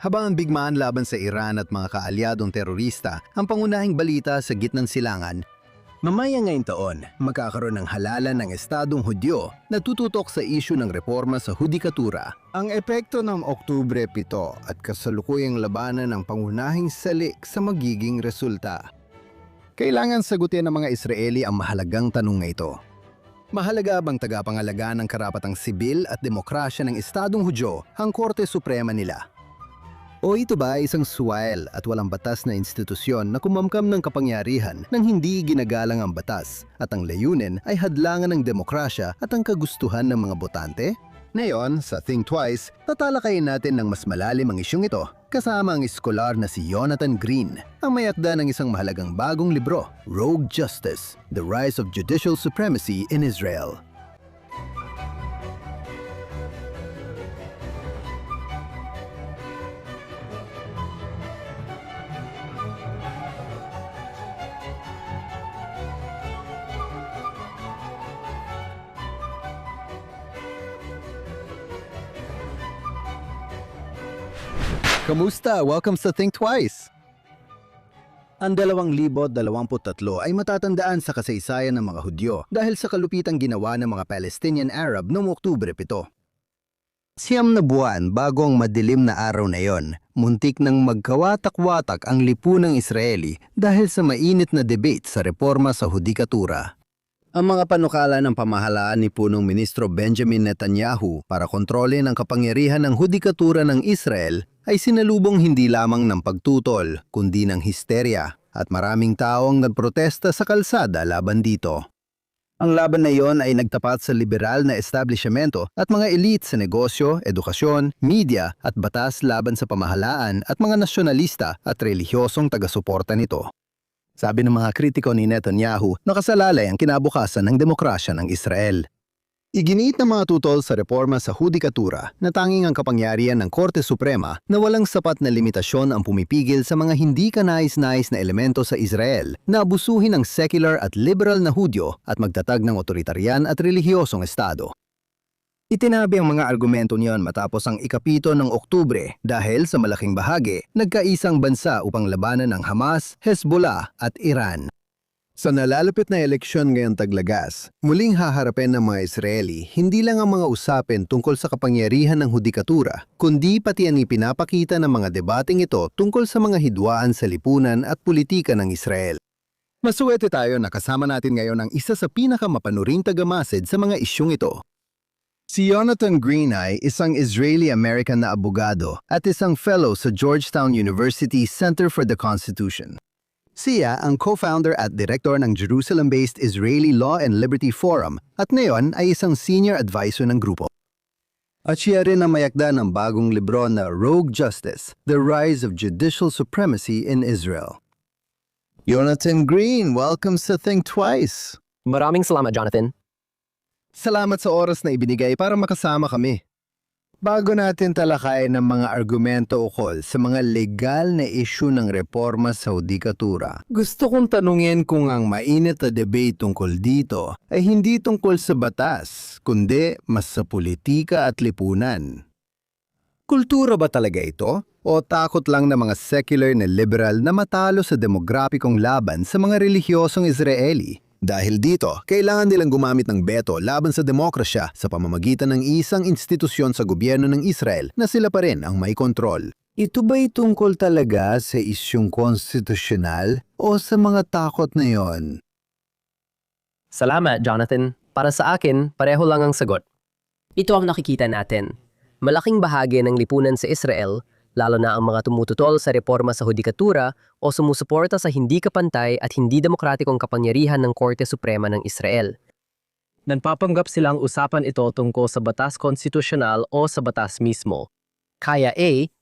Habang ang bigmaan laban sa Iran at mga kaalyadong terorista ang pangunahing balita sa gitnang silangan, mamaya ngayong taon, magkakaroon ng halalan ng Estadong Hudyo na tututok sa isyu ng reforma sa hudikatura. Ang epekto ng Oktubre 7 at kasalukuyang labanan ng pangunahing salik sa magiging resulta. Kailangan sagutin ng mga Israeli ang mahalagang tanong na ito. Mahalaga bang tagapangalaga ng karapatang sibil at demokrasya ng Estadong Hudyo ang Korte Suprema nila? O ito ba ay isang suwail at walang batas na institusyon na kumamkam ng kapangyarihan nang hindi ginagalang ang batas at ang layunin ay hadlangan ng demokrasya at ang kagustuhan ng mga botante? Ngayon, sa Think Twice, tatalakayin natin ng mas malalim ang isyong ito kasama ang eskolar na si Jonathan Green, ang may akda ng isang mahalagang bagong libro, Rogue Justice: The Rise of Judicial Supremacy in Israel. Kamusta? Welcome sa Think Twice! Ang 2023 ay matatandaan sa kasaysayan ng mga Hudyo dahil sa kalupitang ginawa ng mga Palestinian Arab noong Oktubre 7. Siyam na buwan bago ang madilim na araw na yon, muntik nang magkawatak-watak ang lipunang Israeli dahil sa mainit na debate sa reforma sa hudikatura. Ang mga panukala ng pamahalaan ni punong ministro Benjamin Netanyahu para kontrolin ang kapangyarihan ng hudikatura ng Israel ay sinalubong hindi lamang ng pagtutol kundi ng histerya at maraming tao ang nagprotesta sa kalsada laban dito. Ang laban na iyon ay nagtapat sa liberal na establishmento at mga elite sa negosyo, edukasyon, media at batas laban sa pamahalaan at mga nasyonalista at relihiyosong taga-suporta nito. Sabi ng mga kritiko ni Netanyahu, nakasalalay ang kinabukasan ng demokrasya ng Israel. Iginiit ng mga tutol sa reforma sa hudikatura na tanging ang kapangyarihan ng Korte Suprema na walang sapat na limitasyon ang pumipigil sa mga hindi kanais-nais na elemento sa Israel na abusuhin ang secular at liberal na Hudyo at magtatag ng otoritaryan at relihiyosong estado. Itinabi ang mga argumento niyon matapos ang ikapito ng Oktubre dahil sa malaking bahagi, nagkaisang bansa upang labanan ng Hamas, Hezbollah at Iran. Sa nalalapit na eleksyon ngayong taglagas, muling haharapin ng mga Israeli hindi lang ang mga usapin tungkol sa kapangyarihan ng hudikatura, kundi pati ang ipinapakita ng mga debating ito tungkol sa mga hidwaan sa lipunan at politika ng Israel. Masuwerte tayo na kasama natin ngayon ang isa sa pinakamapanuring tagamasid sa mga isyong ito. Si Jonathan Green ay isang Israeli-American na abogado at isang fellow sa Georgetown University Center for the Constitution. Siya ang co-founder at director ng Jerusalem-based Israeli Law and Liberty Forum at ngayon ay isang senior advisor ng grupo. At siya rin ang mayakda ng bagong libro na Rogue Justice: The Rise of Judicial Supremacy in Israel. Jonathan Green, welcome sa Think Twice! Maraming salamat, Jonathan. Salamat sa oras na ibinigay para makasama kami. Bago natin talakayin ng mga argumento ukol sa mga legal na issue ng reforma sa hudikatura, gusto kong tanungin kung ang mainit na debate tungkol dito ay hindi tungkol sa batas, kundi mas sa politika at lipunan. Kultura ba talaga ito? O takot lang ng mga secular na liberal na matalo sa demograpikong laban sa mga relihiyosong Israeli? Dahil dito, kailangan nilang gumamit ng beto laban sa demokrasya sa pamamagitan ng isang institusyon sa gobyerno ng Israel na sila pa rin ang may kontrol. Ito ba'y tungkol talaga sa isyung konstitusyonal o sa mga takot na yon? Salamat, Jonathan. Para sa akin, pareho lang ang sagot. Ito ang nakikita natin. Malaking bahagi ng lipunan sa Israel, lalo na ang mga tumututol sa reforma sa hudikatura o sumusuporta sa hindi kapantay at hindi demokratikong kapangyarihan ng Korte Suprema ng Israel. Nagpapanggap silang usapan ito tungkol sa batas konstitusyonal o sa batas mismo. Kaya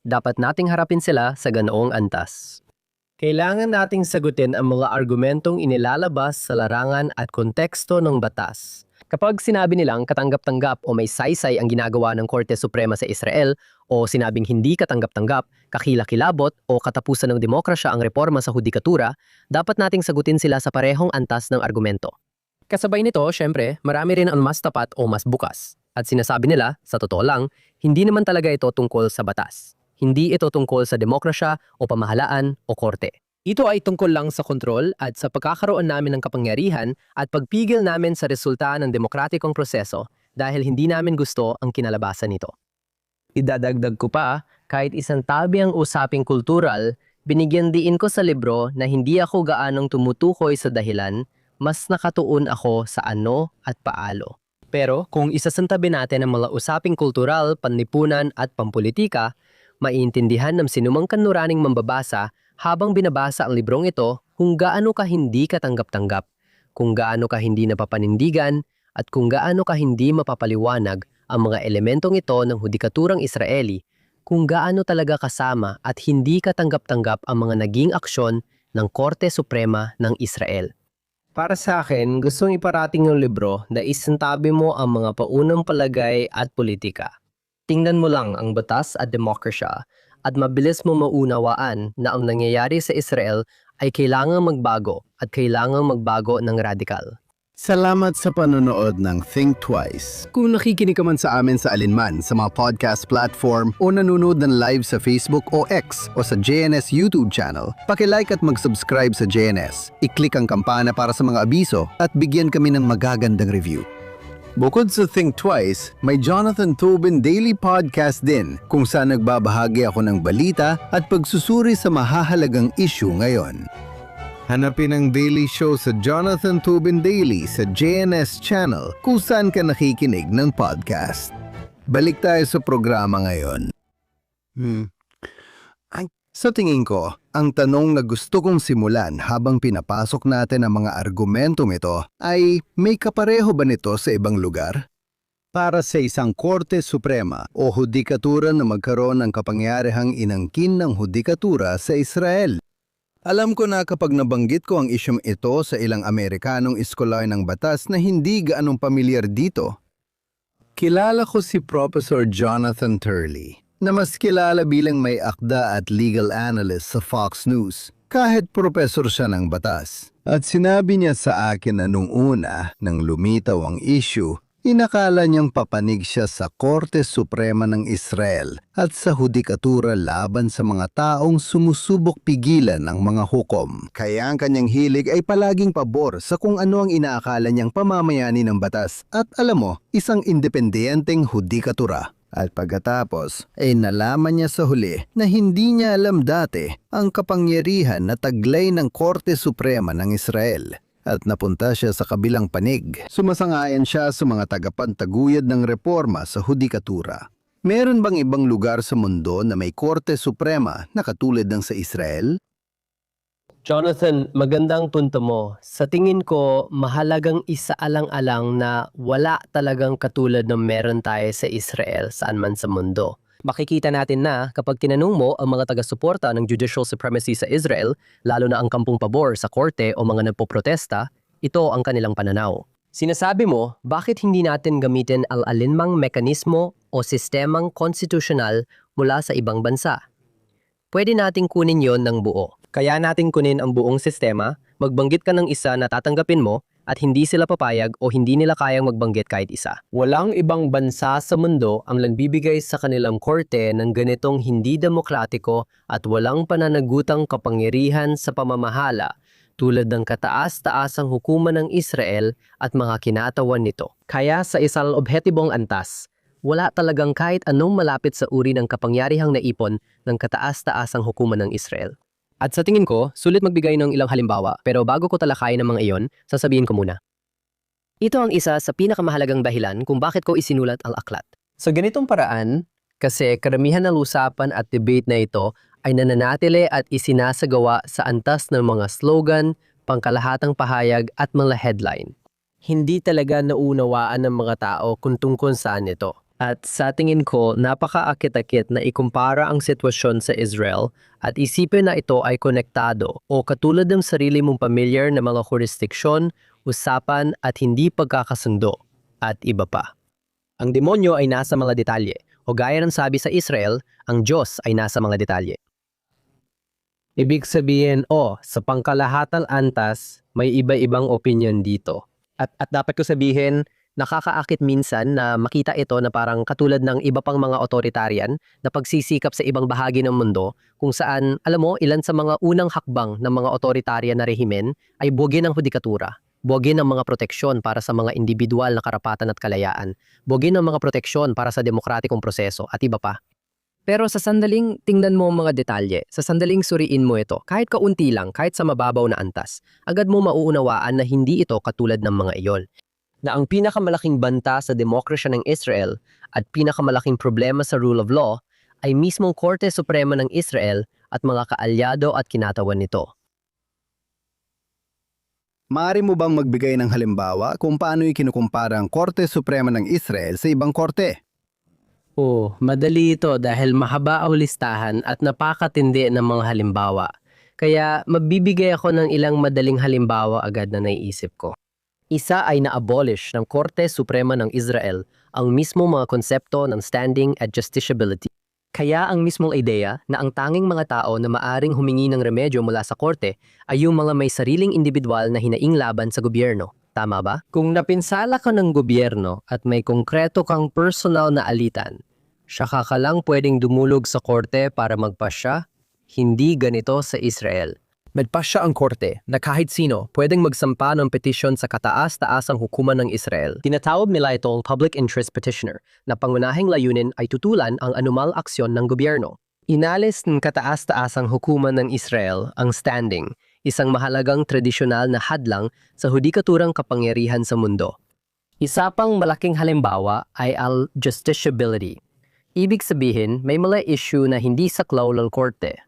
dapat nating harapin sila sa ganoong antas. Kailangan nating sagutin ang mga argumentong inilalabas sa larangan at konteksto ng batas. Kapag sinabi nilang katanggap-tanggap o may saysay ang ginagawa ng Korte Suprema sa Israel o sinabing hindi katanggap-tanggap, kakilakilabot o katapusan ng demokrasya ang reforma sa hudikatura, dapat nating sagutin sila sa parehong antas ng argumento. Kasabay nito, syempre, marami rin ang mas tapat o mas bukas. At sinasabi nila, sa totoo lang, hindi naman talaga ito tungkol sa batas. Hindi ito tungkol sa demokrasya o pamahalaan o korte. Ito ay tungkol lang sa kontrol at sa pagkakaroon namin ng kapangyarihan at pagpigil namin sa resulta ng demokratikong proseso dahil hindi namin gusto ang kinalabasan nito. Idadagdag ko pa, kahit isang tabi ang usaping kultural, binigyan diin ko sa libro na hindi ako gaanong tumutukoy sa dahilan, mas nakatuon ako sa ano at paalo. Pero kung isasantabi natin ang mga usaping kultural, panlipunan at pampolitika, maiintindihan ng sinumang kanluraning mambabasa habang binabasa ang librong ito kung gaano ka hindi katanggap-tanggap, kung gaano ka hindi napapanindigan, at kung gaano ka hindi mapapaliwanag ang mga elementong ito ng hudikaturang Israeli, kung gaano talaga kasama at hindi katanggap-tanggap ang mga naging aksyon ng Korte Suprema ng Israel. Para sa akin, gustong iparating yung libro na isintabi mo ang mga paunang palagay at politika. Tingnan mo lang ang batas at demokrasya at mabilis mo maunawaan na ang nangyayari sa Israel ay kailangang magbago at kailangang magbago ng radikal. Salamat sa panonood ng Think Twice. Kung nakikinig ka man sa amin sa alinman sa mga podcast platform o nanonood ng live sa Facebook o X o sa JNS YouTube channel, paki-like at mag-subscribe sa JNS. I-click ang kampana para sa mga abiso at bigyan kami ng magagandang review. Bukod sa Think Twice, may Jonathan Tobin Daily Podcast din kung saan nagbabahagi ako ng balita at pagsusuri sa mahahalagang issue ngayon. Hanapin ang daily show sa Jonathan Tobin Daily sa JNS channel kung saan ka nakikinig ng podcast. Balik tayo sa programa ngayon. Sa tingin ko, ang tanong na gusto kong simulan habang pinapasok natin ang mga argumentong ito ay may kapareho ba nito sa ibang lugar? Para sa isang Korte Suprema o Hudikatura na magkaroon ng kapangyarihang inangkin ng Hudikatura sa Israel. Alam ko na kapag nabanggit ko ang isyong ito sa ilang Amerikanong iskolay ng batas na hindi gaanong pamilyar dito. Kilala ko si Professor Jonathan Turley, na mas kilala bilang may akda at legal analyst sa Fox News, kahit profesor siya ng batas. At sinabi niya sa akin na nung una, nang lumitaw ang issue, inakala niyang papanig siya sa Korte Suprema ng Israel at sa hudikatura laban sa mga taong sumusubok pigilan ang mga hukom. Kaya ang kanyang hilig ay palaging pabor sa kung ano ang inaakala niyang pamamayani ng batas at alam mo, isang independenteng hudikatura. At pagkatapos, ay nalaman niya sa huli na hindi niya alam dati ang kapangyarihan na taglay ng Korte Suprema ng Israel. At napunta siya sa kabilang panig. Sumasangayan siya sa mga tagapantaguyod ng reforma sa hudikatura. Meron bang ibang lugar sa mundo na may Korte Suprema na katulad ng sa Israel? Jonathan, magandang punto mo. Sa tingin ko, mahalagang isaalang-alang na wala talagang katulad ng meron tayo sa Israel saan man sa mundo. Makikita natin na kapag tinanong mo ang mga taga-suporta ng judicial supremacy sa Israel, lalo na ang kampong pabor sa korte o mga nagpoprotesta, ito ang kanilang pananaw. Sinasabi mo, bakit hindi natin gamitin ang alinmang mekanismo o sistemang konstitusyonal mula sa ibang bansa? Pwede nating kunin yon ng buo. Kaya nating kunin ang buong sistema, magbanggit ka ng isa na tatanggapin mo at hindi sila papayag o hindi nila kayang magbanggit kahit isa. Walang ibang bansa sa mundo ang nagbibigay sa kanilang korte ng ganitong hindi demokratiko at walang pananagutang kapangyarihan sa pamamahala tulad ng kataas-taasang hukuman ng Israel at mga kinatawan nito. Kaya sa isang objetibong antas, wala talagang kahit anong malapit sa uri ng kapangyarihang naipon ng kataas-taasang hukuman ng Israel. At sa tingin ko, sulit magbigay ng ilang halimbawa, pero bago ko talakayin ang mga iyon, sasabihin ko muna. Ito ang isa sa pinakamahalagang dahilan kung bakit ko isinulat ang aklat. Sa ganitong paraan, kasi karamihan ng usapan at debate na ito ay nananatili at isinasagawa sa antas ng mga slogan, pangkalahatang pahayag at mga headline. Hindi talaga naunawaan ng mga tao kung tungkol saan ito. At sa tingin ko, napakaakit-akit na ikumpara ang sitwasyon sa Israel at isipin na ito ay konektado o katulad ng sarili mong pamilyar na mga jurisdiksyon, usapan at hindi pagkakasundo at iba pa. Ang demonyo ay nasa mga detalye o gaya ng sabi sa Israel, ang Diyos ay nasa mga detalye. Ibig sabihin, sa pangkalahatang antas, may iba-ibang opinion dito. At dapat ko sabihin, Nakakaakit minsan na makita ito na parang katulad ng iba pang mga authoritarian na pagsisikap sa ibang bahagi ng mundo kung saan, alam mo, ilan sa mga unang hakbang ng mga authoritarian na rehimen ay buwagi ng hudikatura, buwagi ng mga proteksyon para sa mga individual na karapatan at kalayaan, buwagi ng mga proteksyon para sa demokratikong proseso at iba pa. Pero sa sandaling tingnan mo ang mga detalye, sa sandaling suriin mo ito, kahit kaunti lang, kahit sa mababaw na antas, agad mo mauunawaan na hindi ito katulad ng mga iyon. Na ang pinakamalaking banta sa demokrasya ng Israel at pinakamalaking problema sa rule of law ay mismong Korte Suprema ng Israel at mga kaalyado at kinatawan nito. Maaari mo bang magbigay ng halimbawa kung paano ikinukumpara ang Korte Suprema ng Israel sa ibang korte? Madali ito dahil mahaba ang listahan at napakatindi ng mga halimbawa. Kaya mabibigay ako ng ilang madaling halimbawa agad na naiisip ko. Isa ay na-abolish ng Korte Suprema ng Israel ang mismong mga konsepto ng standing at justiciability. Kaya ang mismong ideya na ang tanging mga tao na maaring humingi ng remedyo mula sa korte ay yung mga may sariling individual na hinaing laban sa gobyerno. Tama ba? Kung napinsala ka ng gobyerno at may konkreto kang personal na alitan, saka ka lang pwedeng dumulog sa korte para magpasya, hindi ganito sa Israel. Magpasya ang korte na kahit sino pwedeng magsampa ng petisyon sa kataas-taasang hukuman ng Israel. Tinatawag nila itong public interest petitioner na pangunahing layunin ay tutulan ang anumal aksyon ng gobyerno. Inalis ng kataas-taasang hukuman ng Israel ang standing, isang mahalagang tradisyonal na hadlang sa hudikaturang kapangyarihan sa mundo. Isa pang malaking halimbawa ay al justiciability. Ibig sabihin, may mga issue na hindi saklaw ng korte.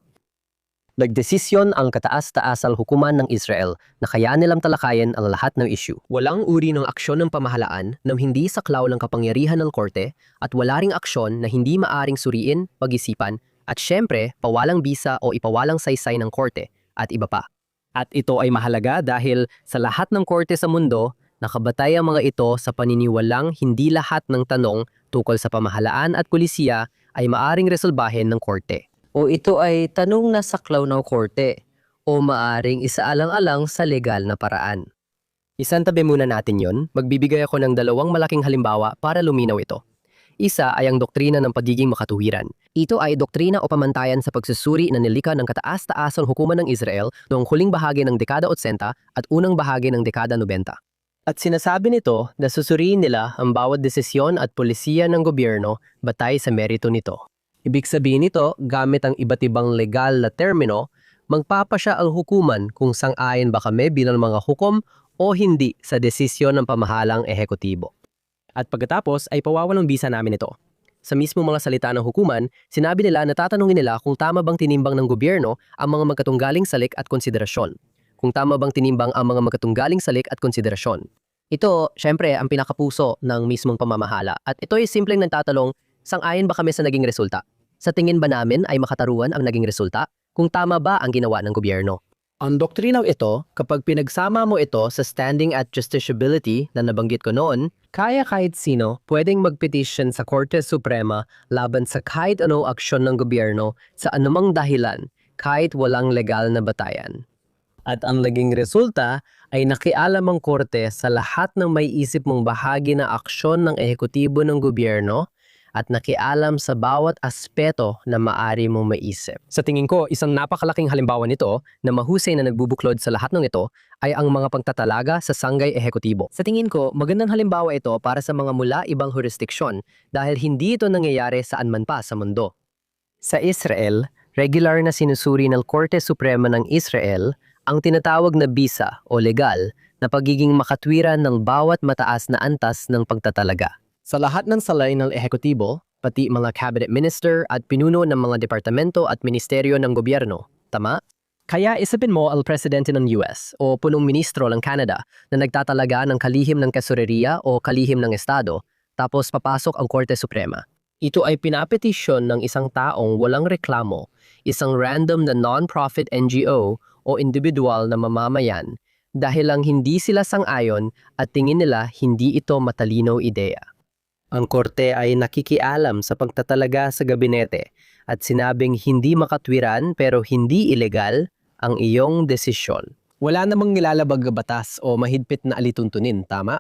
Nagdesisyon ang kataas-taasang hukuman ng Israel na kaya nilang talakayin ang lahat ng issue. Walang uri ng aksyon ng pamahalaan na hindi saklaw ng kapangyarihan ng korte at wala ring aksyon na hindi maaring suriin, pag-isipan at syempre pawalang bisa o ipawalang saysay ng korte at iba pa. At ito ay mahalaga dahil sa lahat ng korte sa mundo, nakabatay ang mga ito sa paniniwalang hindi lahat ng tanong tungkol sa pamahalaan at pulisiya ay maaring resolbahin ng korte. O ito ay tanong na saklaw ng korte o maaring isaalang-alang sa legal na paraan. Isantabi muna natin yon, magbibigay ako ng dalawang malaking halimbawa para luminaw ito. Isa ay ang doktrina ng pagiging makatuwiran. Ito ay doktrina o pamantayan sa pagsusuri na nilikha ng kataas-taasang hukuman ng Israel noong huling bahagi ng dekada 80 at unang bahagi ng dekada 90. At sinasabi nito na susuriin nila ang bawat desisyon at polisiya ng gobyerno batay sa merito nito. Ibig sabihin nito, gamit ang iba't ibang legal na termino, magpapasya ang hukuman kung sang-ayon ba kami bilang mga hukom o hindi sa desisyon ng pamahalang ehekutibo. At pagkatapos ay pawawalang bisa namin ito. Sa mismo mga salita ng hukuman, sinabi nila na tatanungin nila kung tama bang tinimbang ng gobyerno ang mga magkatunggaling salik at konsiderasyon. Kung tama bang tinimbang ang mga magkatunggaling salik at konsiderasyon. Ito, syempre, ang pinakapuso ng mismong pamamahala. At ito ay simpleng nagtatanong, sang-ayon ba kami sa naging resulta? Sa tingin ba namin ay makataruan ang naging resulta? Kung tama ba ang ginawa ng gobyerno? Ang doktrinaw ito, kapag pinagsama mo ito sa standing at justiciability na nabanggit ko noon, kaya kahit sino pwedeng magpetisyon sa Korte Suprema laban sa kahit anong aksyon ng gobyerno sa anumang dahilan, kahit walang legal na batayan. At ang naging resulta ay nakialam ang korte sa lahat ng may isip mong bahagi na aksyon ng ehekutibo ng gobyerno at nakialam sa bawat aspeto na maari mong maisip. Sa tingin ko, isang napakalaking halimbawa nito na mahusay na nagbubuklod sa lahat ng ito ay ang mga pagtatalaga sa sanggay ehekutibo. Sa tingin ko, magandang halimbawa ito para sa mga mula ibang jurisdiksyon dahil hindi ito nangyayari saan man pa sa mundo. Sa Israel, regular na sinusuri ng Korte Suprema ng Israel ang tinatawag na bisa o legal na pagiging makatwiran ng bawat mataas na antas ng pagtatalaga. Sa lahat ng salay ng ehekutibo, pati mga cabinet minister at pinuno ng mga departamento at ministeryo ng gobyerno, tama? Kaya isipin mo ang presidente ng US o punong ministro ng Canada na nagtatalaga ng kalihim ng kasureriya o kalihim ng estado, tapos papasok ang Korte Suprema. Ito ay pinapetisyon ng isang taong walang reklamo, isang random na non-profit NGO o individual na mamamayan dahil lang hindi sila sang-ayon at tingin nila hindi ito matalinaw ideya. Ang korte ay nakikialam sa pagtatalaga sa gabinete at sinabing hindi makatwiran pero hindi ilegal ang iyong desisyon. Wala namang nilalabag na batas o mahigpit na alituntunin, tama?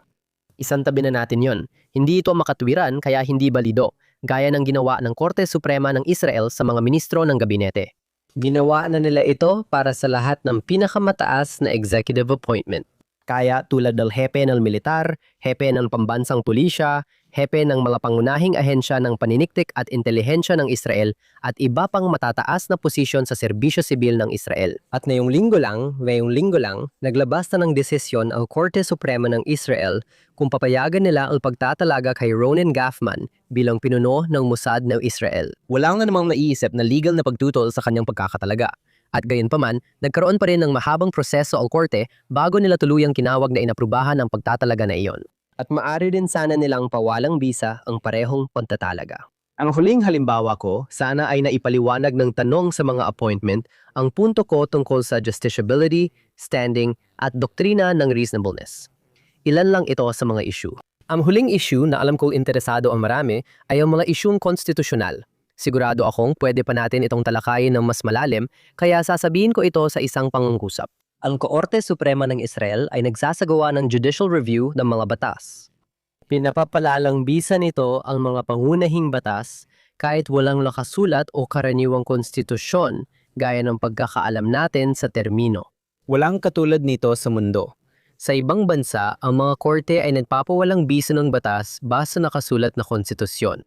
Isang tabi na natin yon. Hindi ito makatwiran kaya hindi balido, gaya ng ginawa ng Korte Suprema ng Israel sa mga ministro ng gabinete. Ginawa na nila ito para sa lahat ng pinakamataas na executive appointment. Kaya tulad ng hepe ng militar, hepe ng pambansang pulisya, hepe ng mga pangunahing ahensya ng paniniktik at intelihensya ng Israel at iba pang matataas na posisyon sa serbisyo sibil ng Israel. At ngayong linggo lang, naglabas na ng desisyon ang Korte Suprema ng Israel kung papayagan nila ang pagtatalaga kay Ronen Gaffman bilang pinuno ng Mossad ng Israel. Walang na namang naiisip na legal na pagtutol sa kanyang pagkakatalaga. At gayunpaman, nagkaroon pa rin ng mahabang proseso ang korte bago nila tuluyang kinawag na inaprubahan ang pagtatalaga na iyon. At maaari din sana nilang pawalang bisa ang parehong pagtatalaga. Ang huling halimbawa ko, sana ay naipaliwanag ng tanong sa mga appointment ang punto ko tungkol sa justiciability, standing, at doktrina ng reasonableness. Ilan lang ito sa mga issue. Ang huling issue na alam kong interesado ang marami ay ang mga isyung konstitusyonal. Sigurado akong pwede pa natin itong talakayin ng mas malalim, kaya sasabihin ko ito sa isang pangungusap. Ang Korte Suprema ng Israel ay nagsasagawa ng judicial review ng mga batas. Pinapapalalang bisa nito ang mga pangunahing batas kahit walang nakasulat o karaniwang konstitusyon gaya ng pagkakaalam natin sa termino. Walang katulad nito sa mundo. Sa ibang bansa, ang mga korte ay nagpapawalang bisa ng batas basta nakasulat na konstitusyon.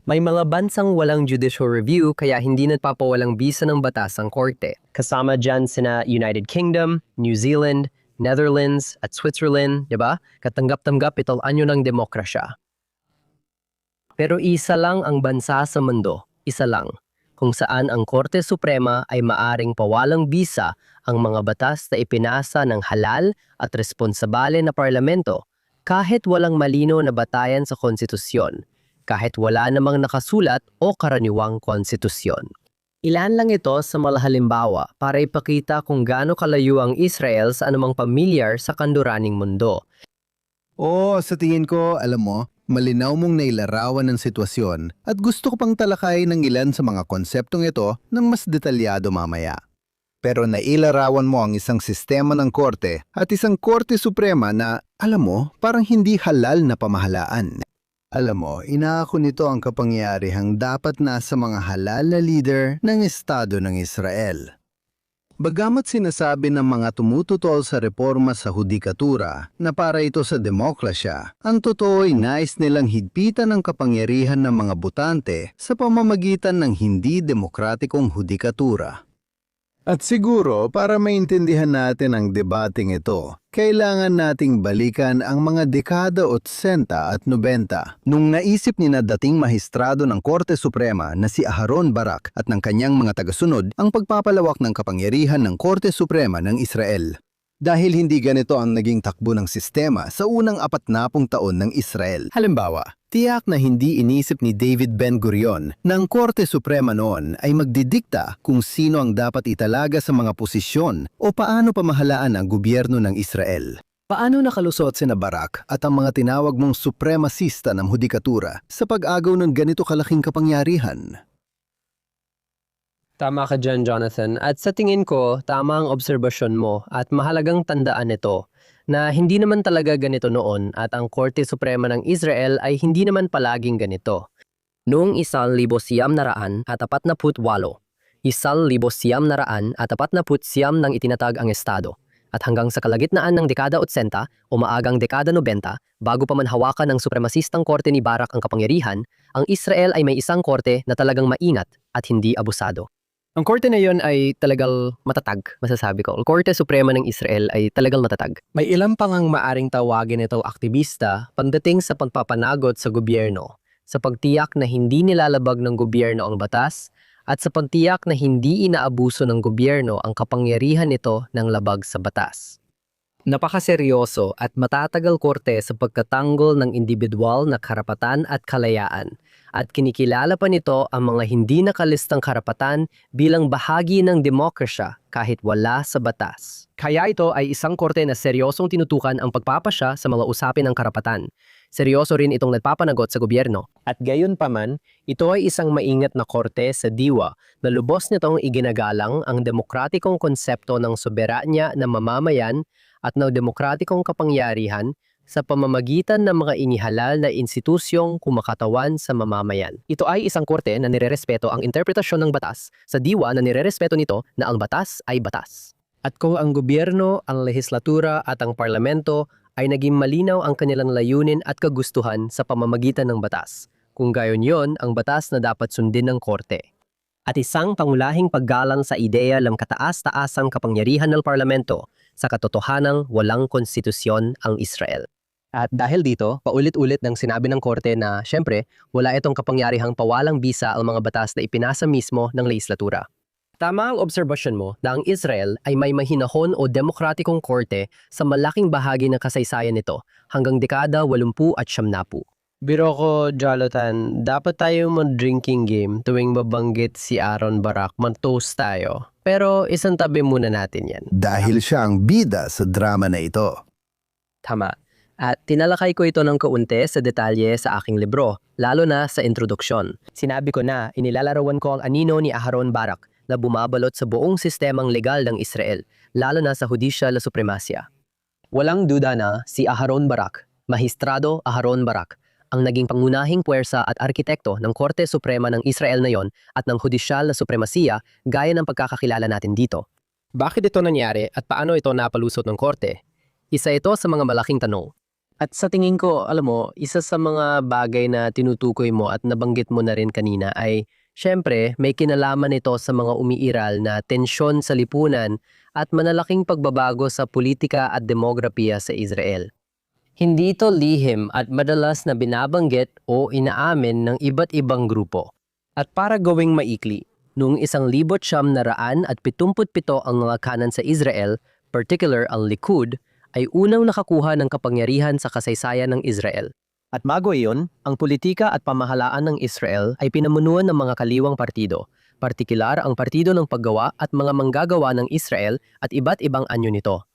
May mga bansang walang judicial review kaya hindi nagpapawalang bisa ng batas ang korte. Kasama dyan sina United Kingdom, New Zealand, Netherlands at Switzerland, di ba? Katanggap-tanggap itong anyo ng demokrasya. Pero isa lang ang bansa sa mundo, isa lang, kung saan ang Korte Suprema ay maaring pawalang bisa ang mga batas na ipinasa ng halal at responsabale na parlamento kahit walang malino na batayan sa konstitusyon, kahit wala namang nakasulat o karaniwang konstitusyon. Ilan lang ito sa mga halimbawa para ipakita kung gaano kalayo ang Israel sa anumang pamilyar sa kanluraning mundo. Sa tingin ko, alam mo, malinaw mong nailarawan ng sitwasyon at gusto ko pang talakayin ng ilan sa mga konseptong ito ng mas detalyado mamaya. Pero nailarawan mo ang isang sistema ng korte at isang Korte Suprema na, alam mo, parang hindi halal na pamahalaan. Alam mo, inaako nito ang kapangyarihang dapat nasa mga halal na leader ng Estado ng Israel. Bagamat sinasabi ng mga tumututol sa reforma sa hudikatura na para ito sa demokrasya, ang totoo ay nais nilang higpitan ang kapangyarihan ng mga botante sa pamamagitan ng hindi demokratikong hudikatura. At siguro para maintindihan natin ang debating ito, kailangan nating balikan ang mga dekada 80 at 90 nung naisip ni na dating mahistrado ng Korte Suprema na si Aharon Barak at ng kanyang mga tagasunod ang pagpapalawak ng kapangyarihan ng Korte Suprema ng Israel. Dahil hindi ganito ang naging takbo ng sistema sa unang 40 taon ng Israel. Halimbawa, tiyak na hindi inisip ni David Ben-Gurion na ang Korte Suprema noon ay magdidikta kung sino ang dapat italaga sa mga posisyon o paano pamahalaan ang gobyerno ng Israel. Paano nakalusot sina Barak at ang mga tinawag mong supremasista ng hudikatura sa pag-agaw ng ganito kalaking kapangyarihan? Tama ka dyan, Jonathan. At sa tingin ko, tama ang obserbasyon mo at mahalagang tandaan ito na hindi naman talaga ganito noon at ang Korte Suprema ng Israel ay hindi naman palaging ganito. Noong 1948, 1949 nang itinatag ang Estado at hanggang sa kalagitnaan ng dekada 80 o maagang dekada 90 bago pa man hawakan ng supremasistang korte ni Barak ang kapangyarihan, ang Israel ay may isang korte na talagang maingat at hindi abusado. Ang korte na yon ay talagang matatag, masasabi ko. Ang Korte Suprema ng Israel ay talagang matatag. May ilang pang ang maaring tawagin itong aktivista pagdating sa pagpapanagot sa gobyerno, sa pagtiyak na hindi nilalabag ng gobyerno ang batas, at sa pagtiyak na hindi inaabuso ng gobyerno ang kapangyarihan nito ng labag sa batas. Napakaseryoso at matatagal korte sa pagkatanggol ng individual na karapatan at kalayaan, at kinikilala pa nito ang mga hindi nakalistang karapatan bilang bahagi ng demokrasya kahit wala sa batas. Kaya ito ay isang korte na seryosong tinutukan ang pagpapasya sa mga usapin ng karapatan. Seryoso rin itong nagpapanagot sa gobyerno. At gayon pa man, ito ay isang maingat na korte sa diwa na lubos nitong iginagalang ang demokratikong konsepto ng soberanya ng mamamayan at ng demokratikong kapangyarihan sa pamamagitan ng mga inihalal na institusyong kumakatawan sa mamamayan. Ito ay isang korte na nirerespeto ang interpretasyon ng batas sa diwa na nirerespeto nito na ang batas ay batas. At kung ang gobyerno, ang lehislatura at ang parlamento ay naging malinaw ang kanilang layunin at kagustuhan sa pamamagitan ng batas, kung gayon yon ang batas na dapat sundin ng korte. At isang pangulahing paggalang sa ideya ng kataas-taasang kapangyarihan ng parlamento sa katotohanang walang konstitusyon ang Israel. At dahil dito, paulit-ulit nang sinabi ng korte na, syempre, wala itong kapangyarihang pawalang bisa ang mga batas na ipinasa mismo ng lehislatura. Tama ang obserbasyon mo na ang Israel ay may mahinahon o demokratikong korte sa malaking bahagi ng kasaysayan nito hanggang dekada 80 at 70. Biro ko, Jonathan, dapat tayo mag-drinking game tuwing babanggit si Aaron Barak, mag-toast tayo. Pero isang tabi muna natin yan. Dahil siya ang bida sa drama na ito. Tama. At tinalakay ko ito ng kaunti sa detalye sa aking libro, lalo na sa introduksyon. Sinabi ko na inilalarawan ko ang anino ni Aaron Barak na bumabalot sa buong sistemang legal ng Israel, lalo na sa Judicial Supremacia. Walang duda na si Aaron Barak, Magistrado Aaron Barak, ang naging pangunahing puwersa at arkitekto ng Korte Suprema ng Israel ngayon at ng Judicial Supremacia gaya ng pagkakakilala natin dito. Bakit ito nangyari at paano ito napalusot ng korte? Isa ito sa mga malaking tanong. At sa tingin ko, alam mo, isa sa mga bagay na tinutukoy mo at nabanggit mo na rin kanina ay, syempre, may kinalaman ito sa mga umiiral na tensyon sa lipunan at manalaking pagbabago sa politika at demografiya sa Israel. Hindi ito lihim at madalas na binabanggit o inaamin ng iba't ibang grupo. At para gawing maikli, noong 1977 ang mga kanan sa Israel, particular ang Likud, ay unang nakakuha ng kapangyarihan sa kasaysayan ng Israel. At bago iyon, ang politika at pamahalaan ng Israel ay pinamunuan ng mga kaliwang partido, partikular ang Partido ng Paggawa at mga manggagawa ng Israel at iba't ibang anyo nito.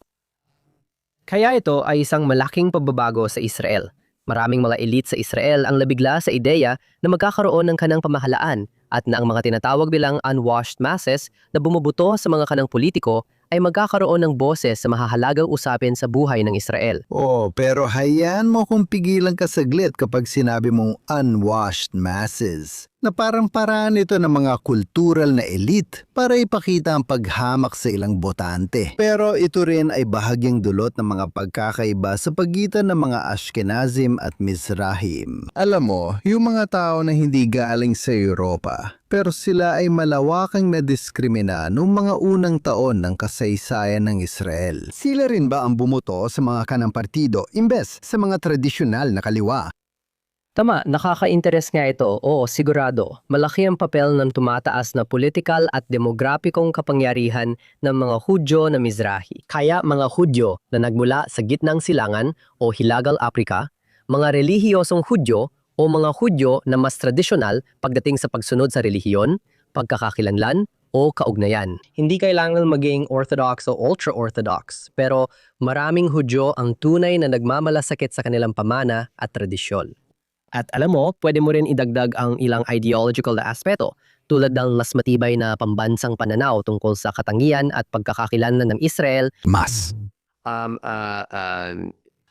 Kaya ito ay isang malaking pagbabago sa Israel. Maraming mga elite sa Israel ang nabigla sa ideya na magkakaroon ng kanang pamahalaan at na ang mga tinatawag bilang unwashed masses na bumubuto sa mga kanang politiko ay magkakaroon ng boses sa mahahalagang usapin sa buhay ng Israel. Oh, pero hayaan mo kung pigilan ka saglit kapag sinabi mong unwashed masses. Na parang paraan ito ng mga kultural na elite para ipakita ang paghamak sa ilang botante. Pero ito rin ay bahagyang dulot ng mga pagkakaiba sa pagitan ng mga Ashkenazim at Mizrahim. Alam mo, yung mga tao na hindi galing sa Europa, pero sila ay malawakang nadiskrimina noong mga unang taon ng kasaysayan ng Israel. Sila rin ba ang bumuto sa mga kanang partido imbes sa mga tradisyonal na kaliwa? Tama, nakaka-interes nga ito. Oo, sigurado. Malaki ang papel ng tumataas na politikal at demograpikong kapangyarihan ng mga Hudyo na Mizrahi. Kaya mga Hudyo na nagmula sa gitnang silangan o Hilagang Aprika, mga relihiyosong Hudyo o mga Hudyo na mas tradisyonal pagdating sa pagsunod sa relihiyon, pagkakakilanlan o kaugnayan. Hindi kailangan maging Orthodox o Ultra-Orthodox, pero maraming Hudyo ang tunay na nagmamalasakit sa kanilang pamana at tradisyon. At alam mo, pwede mo rin idagdag ang ilang ideological na aspeto tulad ng mas matibay na pambansang pananaw tungkol sa katangian at pagkakakilanlan ng Israel.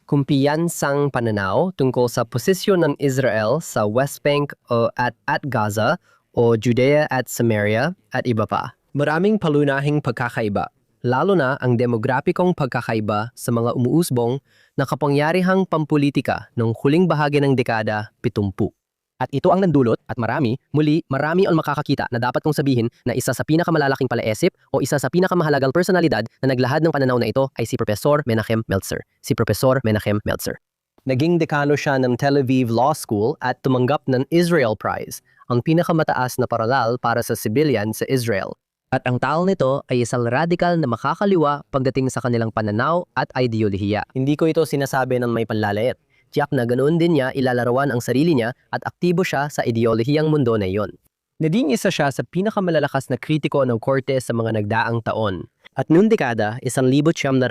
Kumpiyansang pananaw tungkol sa posisyon ng Israel sa West Bank o at Gaza o Judea at Samaria at iba pa. Maraming palunahing pagkakaiba, lalo na ang demograpikong pagkakaiba sa mga umuusbong na kapangyarihang pampolitika noong huling bahagi ng dekada 70. At ito ang nandulot at marami ang makakakita na dapat kong sabihin na isa sa pinakamalalaking palaisip o isa sa pinakamahalagang personalidad na naglahad ng pananaw na ito ay si Professor Menachem Meltzer. Naging dekano siya ng Tel Aviv Law School at tumanggap ng Israel Prize, ang pinakamataas na parangal para sa civilian sa Israel. At ang tao nito ay isang radikal na makakaliwa pagdating sa kanilang pananaw at ideolohiya. Hindi ko ito sinasabi ng may panlalait. Tiyak na ganoon din niya ilalarawan ang sarili niya at aktibo siya sa ideolohiyang mundo na iyon. Naging isa siya sa pinakamalalakas na kritiko ng korte sa mga nagdaang taon. At noong dekada 1980,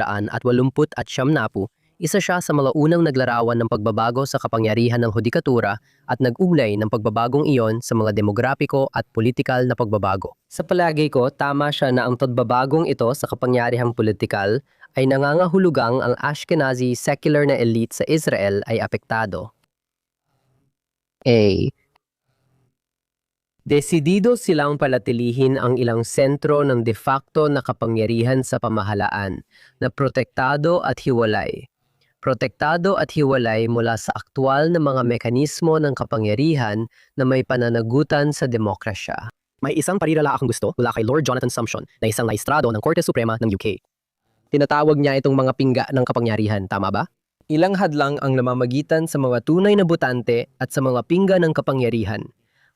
Isa siya sa mga unang naglarawan ng pagbabago sa kapangyarihan ng hudikatura at nag-ugnay ng pagbabagong iyon sa mga demografiko at politikal na pagbabago. Sa palagay ko, tama siya na ang pagbabagong ito sa kapangyarihang politikal ay nangangahulugang ang Ashkenazi secular na elite sa Israel ay apektado. A. Desidido silang palatilihin ang ilang sentro ng de facto na kapangyarihan sa pamahalaan na protektado at hiwalay. Protektado at hiwalay mula sa aktwal na mga mekanismo ng kapangyarihan na may pananagutan sa demokrasya. May isang parirala akong gusto mula kay Lord Jonathan Sumption na isang maestrado ng Korte Suprema ng UK. Tinatawag niya itong mga pingga ng kapangyarihan, tama ba? Ilang hadlang ang namamagitan sa mga tunay na botante at sa mga pingga ng kapangyarihan,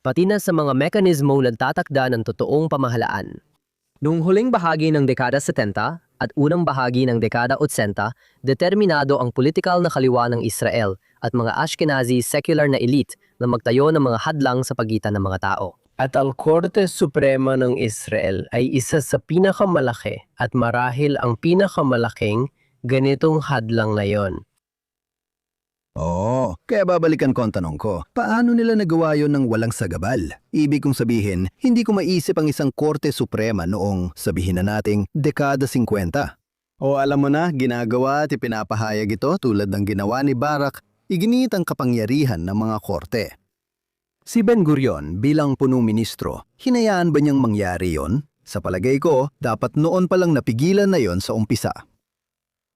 pati na sa mga mekanismo nagtatakda ng totoong pamahalaan. Noong huling bahagi ng dekada 70 at unang bahagi ng dekada 80, determinado ang politikal na kaliwa ng Israel at mga Ashkenazi secular na elite na magtayo ng mga hadlang sa pagitan ng mga tao. At ang Korte Suprema ng Israel ay isa sa pinakamalaki at marahil ang pinakamalaking ganitong hadlang ngayon. Oo, kaya babalikan ko ang tanong ko. Paano nila nagawa yon ng walang sagabal? Ibig kong sabihin, hindi ko maisip ang isang Korte Suprema noong, sabihin na nating, dekada 50. O alam mo na, ginagawa at ipinapahayag ito tulad ng ginawa ni Barak, iginit ang kapangyarihan ng mga korte. Si Ben Gurion bilang punong ministro, hinayaan ba niyang mangyari yon? Sa palagay ko, dapat noon palang napigilan na yon sa umpisa.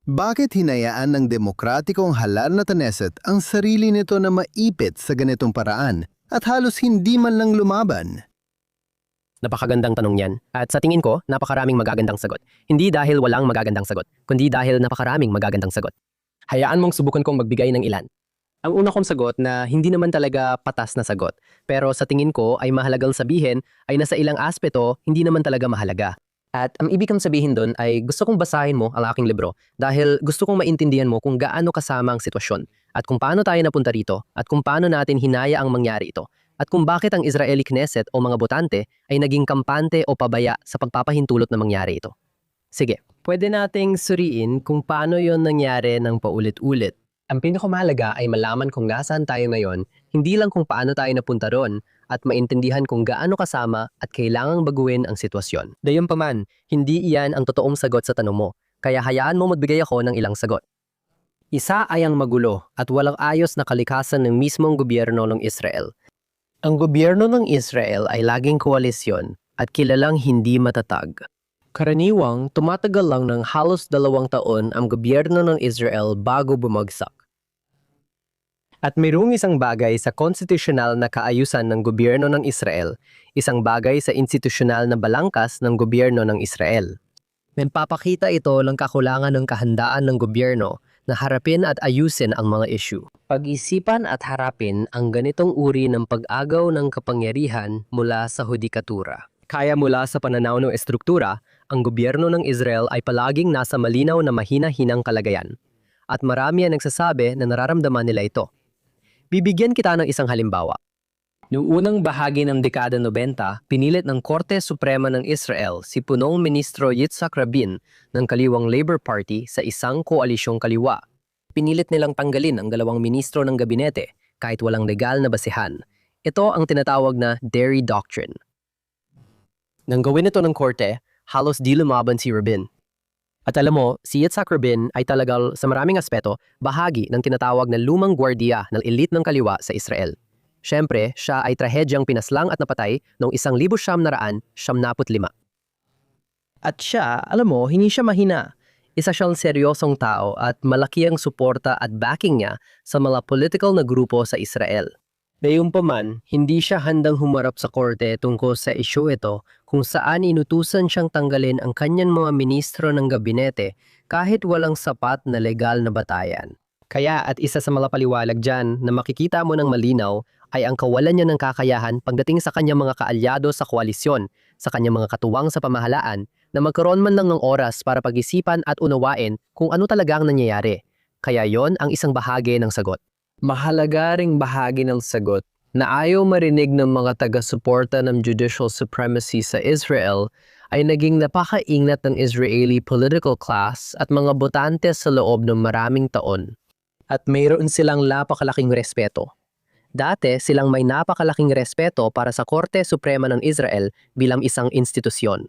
Bakit hinayaan ng demokratikong halal na Knesset ang sarili nito na maipit sa ganitong paraan at halos hindi man lang lumaban? Napakagandang tanong yan. At sa tingin ko, napakaraming magagandang sagot. Hindi dahil walang magagandang sagot, kundi dahil napakaraming magagandang sagot. Hayaan mong subukan kong magbigay ng ilan. Ang una kong sagot na hindi naman talaga patas na sagot, pero sa tingin ko ay mahalagang sabihin ay nasa ilang aspeto hindi naman talaga mahalaga. At ang ibig kong sabihin doon ay gusto kong basahin mo ang aking libro dahil gusto kong maintindihan mo kung gaano kasama ang sitwasyon at kung paano tayo napunta rito at kung paano natin hinaya ang mangyari ito at kung bakit ang Israeli Knesset o mga botante ay naging kampante o pabaya sa pagpapahintulot na mangyari ito. Sige, pwede nating suriin kung paano yon nangyari ng paulit-ulit. Ang pinakamahalaga ay malaman kung nasaan tayo ngayon, hindi lang kung paano tayo napunta ron at maintindihan kung gaano kasama at kailangang baguhin ang sitwasyon. Gayunpaman, hindi iyan ang totoong sagot sa tanong mo, kaya hayaan mo magbigay ako ng ilang sagot. Isa ay ang magulo at walang ayos na kalikasan ng mismong gobyerno ng Israel. Ang gobyerno ng Israel ay laging koalisyon at kilalang hindi matatag. Karaniwang, tumatagal lang ng halos 2 taon ang gobyerno ng Israel bago bumagsak. At mayroong isang bagay sa konstitusyonal na kaayusan ng gobyerno ng Israel, isang bagay sa institusyonal na balangkas ng gobyerno ng Israel. Nagpapakita ito ng kakulangan ng kahandaan ng gobyerno na harapin at ayusin ang mga issue. Pag-isipan at harapin ang ganitong uri ng pag-agaw ng kapangyarihan mula sa hudikatura. Kaya mula sa pananaw ng estruktura, ang gobyerno ng Israel ay palaging nasa malinaw na mahina-hinang kalagayan. At marami ang nagsasabi na nararamdaman nila ito. Bibigyan kita ng isang halimbawa. Noong unang bahagi ng dekada 90, pinilit ng Korte Suprema ng Israel si punong ministro Yitzhak Rabin ng kaliwang Labor Party sa isang koalisyong kaliwa. Pinilit nilang tanggalin ang 2 ministro ng gabinete kahit walang legal na basehan. Ito ang tinatawag na Dairy Doctrine. Nang gawin ito ng korte, halos di lumaban si Rabin. At alam mo, si Yitzhak Rabin ay talagang sa maraming aspeto bahagi ng tinatawag na lumang gwardiya ng elite ng kaliwa sa Israel. Siyempre, siya ay trahedyang pinaslang at napatay noong 1975. At siya, alam mo, hindi siya mahina. Isa siyang seryosong tao at malaki ang suporta at backing niya sa mga political na grupo sa Israel. Gayunpaman, hindi siya handang humarap sa korte tungkol sa isyu ito kung saan inutusan siyang tanggalin ang kanyang mga ministro ng gabinete kahit walang sapat na legal na batayan. Kaya at isa sa mga paliwalag dyan na makikita mo ng malinaw ay ang kawalan niya ng kakayahan pagdating sa kanyang mga kaalyado sa koalisyon, sa kanyang mga katuwang sa pamahalaan na magkaroon man lang ng oras para pag-isipan at unawain kung ano talaga ang nangyayari. Kaya yon ang isang bahagi ng sagot. Mahalaga ring bahagi ng sagot na ayaw marinig ng mga taga-suporta ng judicial supremacy sa Israel ay naging napakaingat ng Israeli political class at mga botante sa loob ng maraming taon. At mayroon silang napakalaking respeto. Dati silang may napakalaking respeto para sa Korte Suprema ng Israel bilang isang institusyon.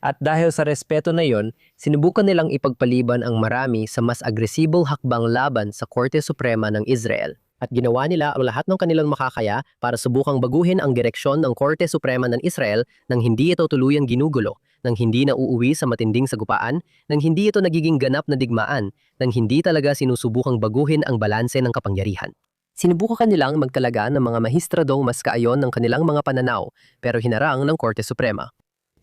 At dahil sa respeto na yon, sinubukan nilang ipagpaliban ang marami sa mas agresibong hakbang laban sa Korte Suprema ng Israel. At ginawa nila ang lahat ng kanilang makakaya para subukang baguhin ang direksyon ng Korte Suprema ng Israel nang hindi ito tuluyang ginugulo, nang hindi na uuwi sa matinding sagupaan, nang hindi ito nagiging ganap na digmaan, nang hindi talaga sinusubukang baguhin ang balanse ng kapangyarihan. Sinubukan nilang magtalaga ng mga mahistradong mas kaayon ng kanilang mga pananaw pero hinarang ng Korte Suprema.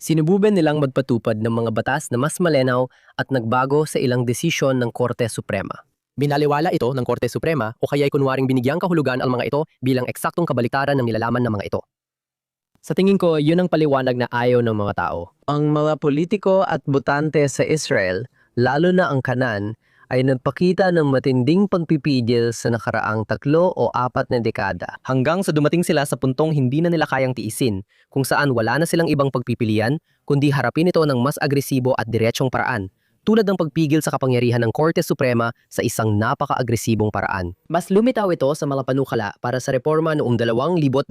Sinubukan nilang magpatupad ng mga batas na mas malinaw at nagbago sa ilang desisyon ng Korte Suprema. Binaliwala ito ng Korte Suprema o kaya'y kunwaring binigyang kahulugan ang mga ito bilang eksaktong kabaliktaran ng nilalaman ng mga ito. Sa tingin ko, yun ang paliwanag na ayaw ng mga tao. Ang mga politiko at botante sa Israel, lalo na ang kanan, ay nagpakita ng matinding pagpipigil sa nakaraang 3 o 4 na dekada. Hanggang sa dumating sila sa puntong hindi na nila kayang tiisin, kung saan wala na silang ibang pagpipilian, kundi harapin ito ng mas agresibo at diretsong paraan, tulad ng pagpigil sa kapangyarihan ng Korte Suprema sa isang napaka-agresibong paraan. Mas lumitaw ito sa mga panukala para sa reforma noong 2023.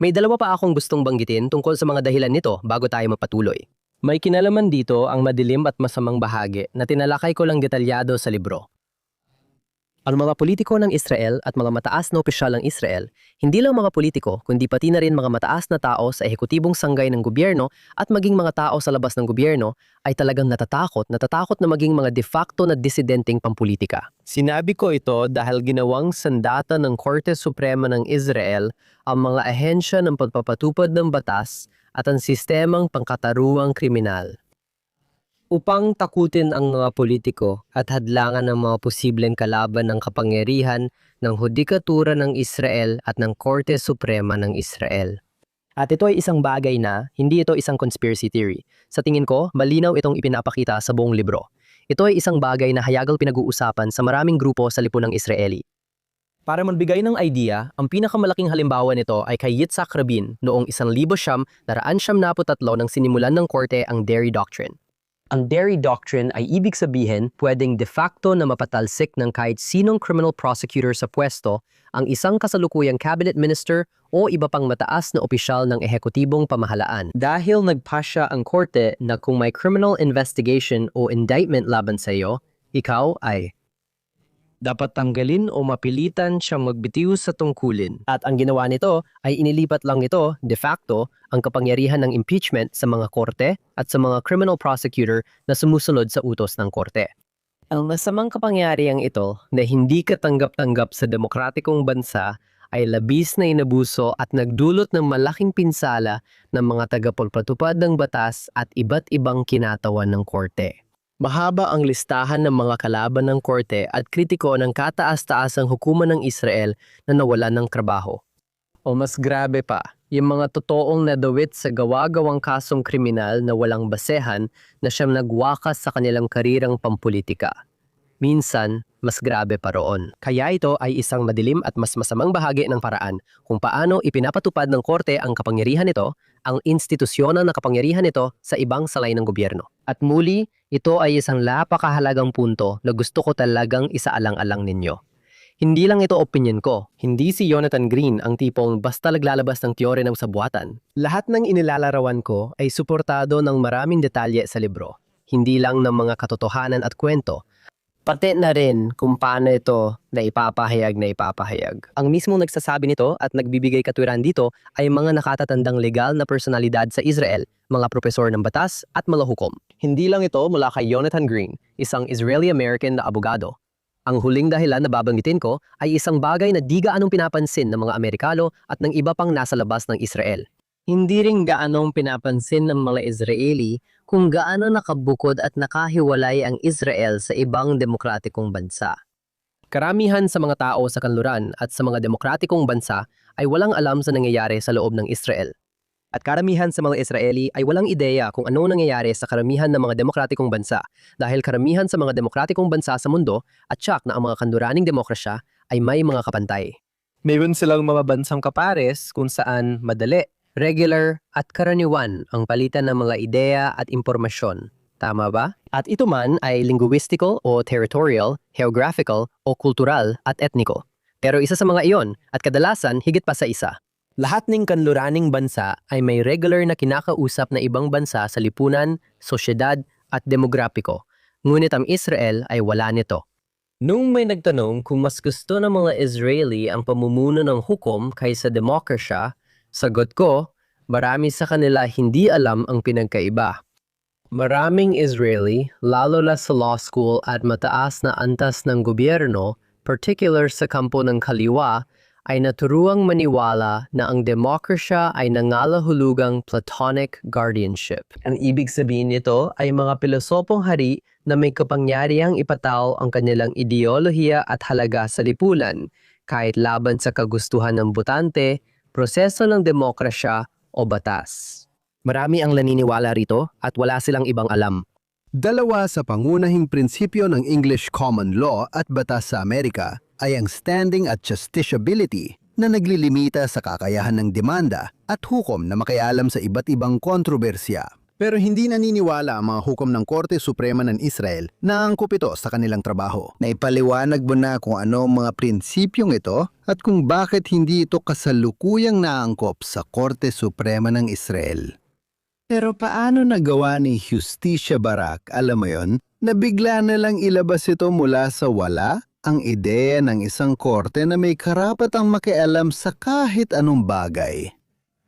May dalawa pa akong gustong banggitin tungkol sa mga dahilan nito bago tayo mapatuloy. May kinalaman dito ang madilim at masamang bahagi na tinalakay ko lang detalyado sa libro. Ang mga politiko ng Israel at mga mataas na opisyal ng Israel, hindi lang mga politiko kundi pati na rin mga mataas na tao sa ehekutibong sanggay ng gobyerno at maging mga tao sa labas ng gobyerno ay talagang natatakot na maging mga de facto na disidenteng pampulitika. Sinabi ko ito dahil ginawang sandata ng Korte Suprema ng Israel ang mga ahensya ng pagpapatupad ng batas at ang sistemang pangkataruang kriminal upang takutin ang mga politiko at hadlangan ang mga posibleng kalaban ng kapangyarihan ng Hudikatura ng Israel at ng Korte Suprema ng Israel. At ito ay isang bagay na, hindi ito isang conspiracy theory. Sa tingin ko, malinaw itong ipinapakita sa buong libro. Ito ay isang bagay na hayagang pinag-uusapan sa maraming grupo sa lipunang Israeli. Para magbigay ng idea, ang pinakamalaking halimbawa nito ay kay Yitzhak Rabin noong 1993 nang sinimulan ng korte ang Dairy Doctrine. Ang Dairy Doctrine ay ibig sabihin pwedeng de facto na mapatalsik ng kahit sinong criminal prosecutor sa pwesto ang isang kasalukuyang cabinet minister o iba pang mataas na opisyal ng ehekutibong pamahalaan. Dahil nagpasya ang korte na kung may criminal investigation o indictment laban sa iyo, ikaw ay dapat tanggalin o mapilitan siyang magbitiw sa tungkulin. At ang ginawa nito ay inilipat lang nito, de facto, ang kapangyarihan ng impeachment sa mga korte at sa mga criminal prosecutor na sumusunod sa utos ng korte. Ang masamang kapangyarihang ito na hindi katanggap-tanggap sa demokratikong bansa ay labis na inabuso at nagdulot ng malaking pinsala ng mga tagapagpatupad ng batas at iba't ibang kinatawan ng korte. Mahaba ang listahan ng mga kalaban ng korte at kritiko ng kataas-taasang hukuman ng Israel na nawalan ng trabaho. O mas grabe pa, yung mga totoong nadawit sa gawa-gawang kasong kriminal na walang basehan na siyang nagwakas sa kanilang karirang pampulitika. Minsan, mas grabe pa roon. Kaya ito ay isang madilim at mas masamang bahagi ng paraan kung paano ipinapatupad ng korte ang kapangyarihan nito, ang institusyon ng kapangyarihan nito sa ibang salay ng gobyerno. At muli, ito ay isang napakahalagang punto na gusto ko talagang isaalang-alang ninyo. Hindi lang ito opinion ko. Hindi si Jonathan Green ang tipong basta naglalabas ng teorya ng sabuatan. Lahat ng inilalarawan ko ay suportado ng maraming detalye sa libro. Hindi lang ng mga katotohanan at kwento. Pati na rin kung paano ito na ipapahayag. Ang mismong nagsasabi nito at nagbibigay katwiran dito ay mga nakatatandang legal na personalidad sa Israel, mga propesor ng batas at mga hukom. Hindi lang ito mula kay Jonathan Green, isang Israeli-American na abogado. Ang huling dahilan na babanggitin ko ay isang bagay na di gaanong pinapansin ng mga Amerikano at ng iba pang nasa labas ng Israel. Hindi rin gaanong pinapansin ng mga Israeli kung gaano nakabukod at nakahiwalay ang Israel sa ibang demokratikong bansa. Karamihan sa mga tao sa kanluran at sa mga demokratikong bansa ay walang alam sa nangyayari sa loob ng Israel. At karamihan sa mga Israeli ay walang ideya kung ano nangyayari sa karamihan ng mga demokratikong bansa dahil karamihan sa mga demokratikong bansa sa mundo at tiyak na ang mga kanluraning demokrasya ay may mga kapantay. Mayroon silang mga bansang kapares kung saan madali regular at karaniwan ang palitan ng mga ideya at impormasyon. Tama ba? At ito man ay linguistical o territorial, geographical o kultural at etniko. Pero isa sa mga iyon at kadalasan higit pa sa isa. Lahat ng kanluraning bansa ay may regular na kinakausap na ibang bansa sa lipunan, sosyedad at demograpiko. Ngunit ang Israel ay wala nito. Nung may nagtanong kung mas gusto ng mga Israeli ang pamumuno ng hukom kaysa demokrasya, sagot ko, marami sa kanila hindi alam ang pinagkaiba. Maraming Israeli, lalo na sa law school at mataas na antas ng gobyerno, particular sa kampo ng kaliwa, ay naturuang maniwala na ang demokrasya ay nangalahulugang platonic guardianship. Ang ibig sabihin nito ay mga pilosopong hari na may kapangyarihang ipataw ang kanilang ideolohiya at halaga sa lipunan, kahit laban sa kagustuhan ng botante, proseso ng demokrasya o batas. Marami ang naniniwala rito at wala silang ibang alam. Dalawa sa pangunahing prinsipyo ng English common law at batas sa Amerika ay ang standing at justiciability na naglilimita sa kakayahan ng demanda at hukom na makialam sa iba't ibang kontrobersya. Pero hindi naniniwala ang mga hukom ng Korte Suprema ng Israel na angkop ito sa kanilang trabaho. Naipaliwanag mo na kung ano ang mga prinsipyong ito at kung bakit hindi ito kasalukuyang naangkop sa Korte Suprema ng Israel. Pero paano nagawa ni Justicia Barak, alam mo yon, na bigla na lang ilabas ito mula sa wala? Ang ideya ng isang korte na may karapatang makialam sa kahit anong bagay.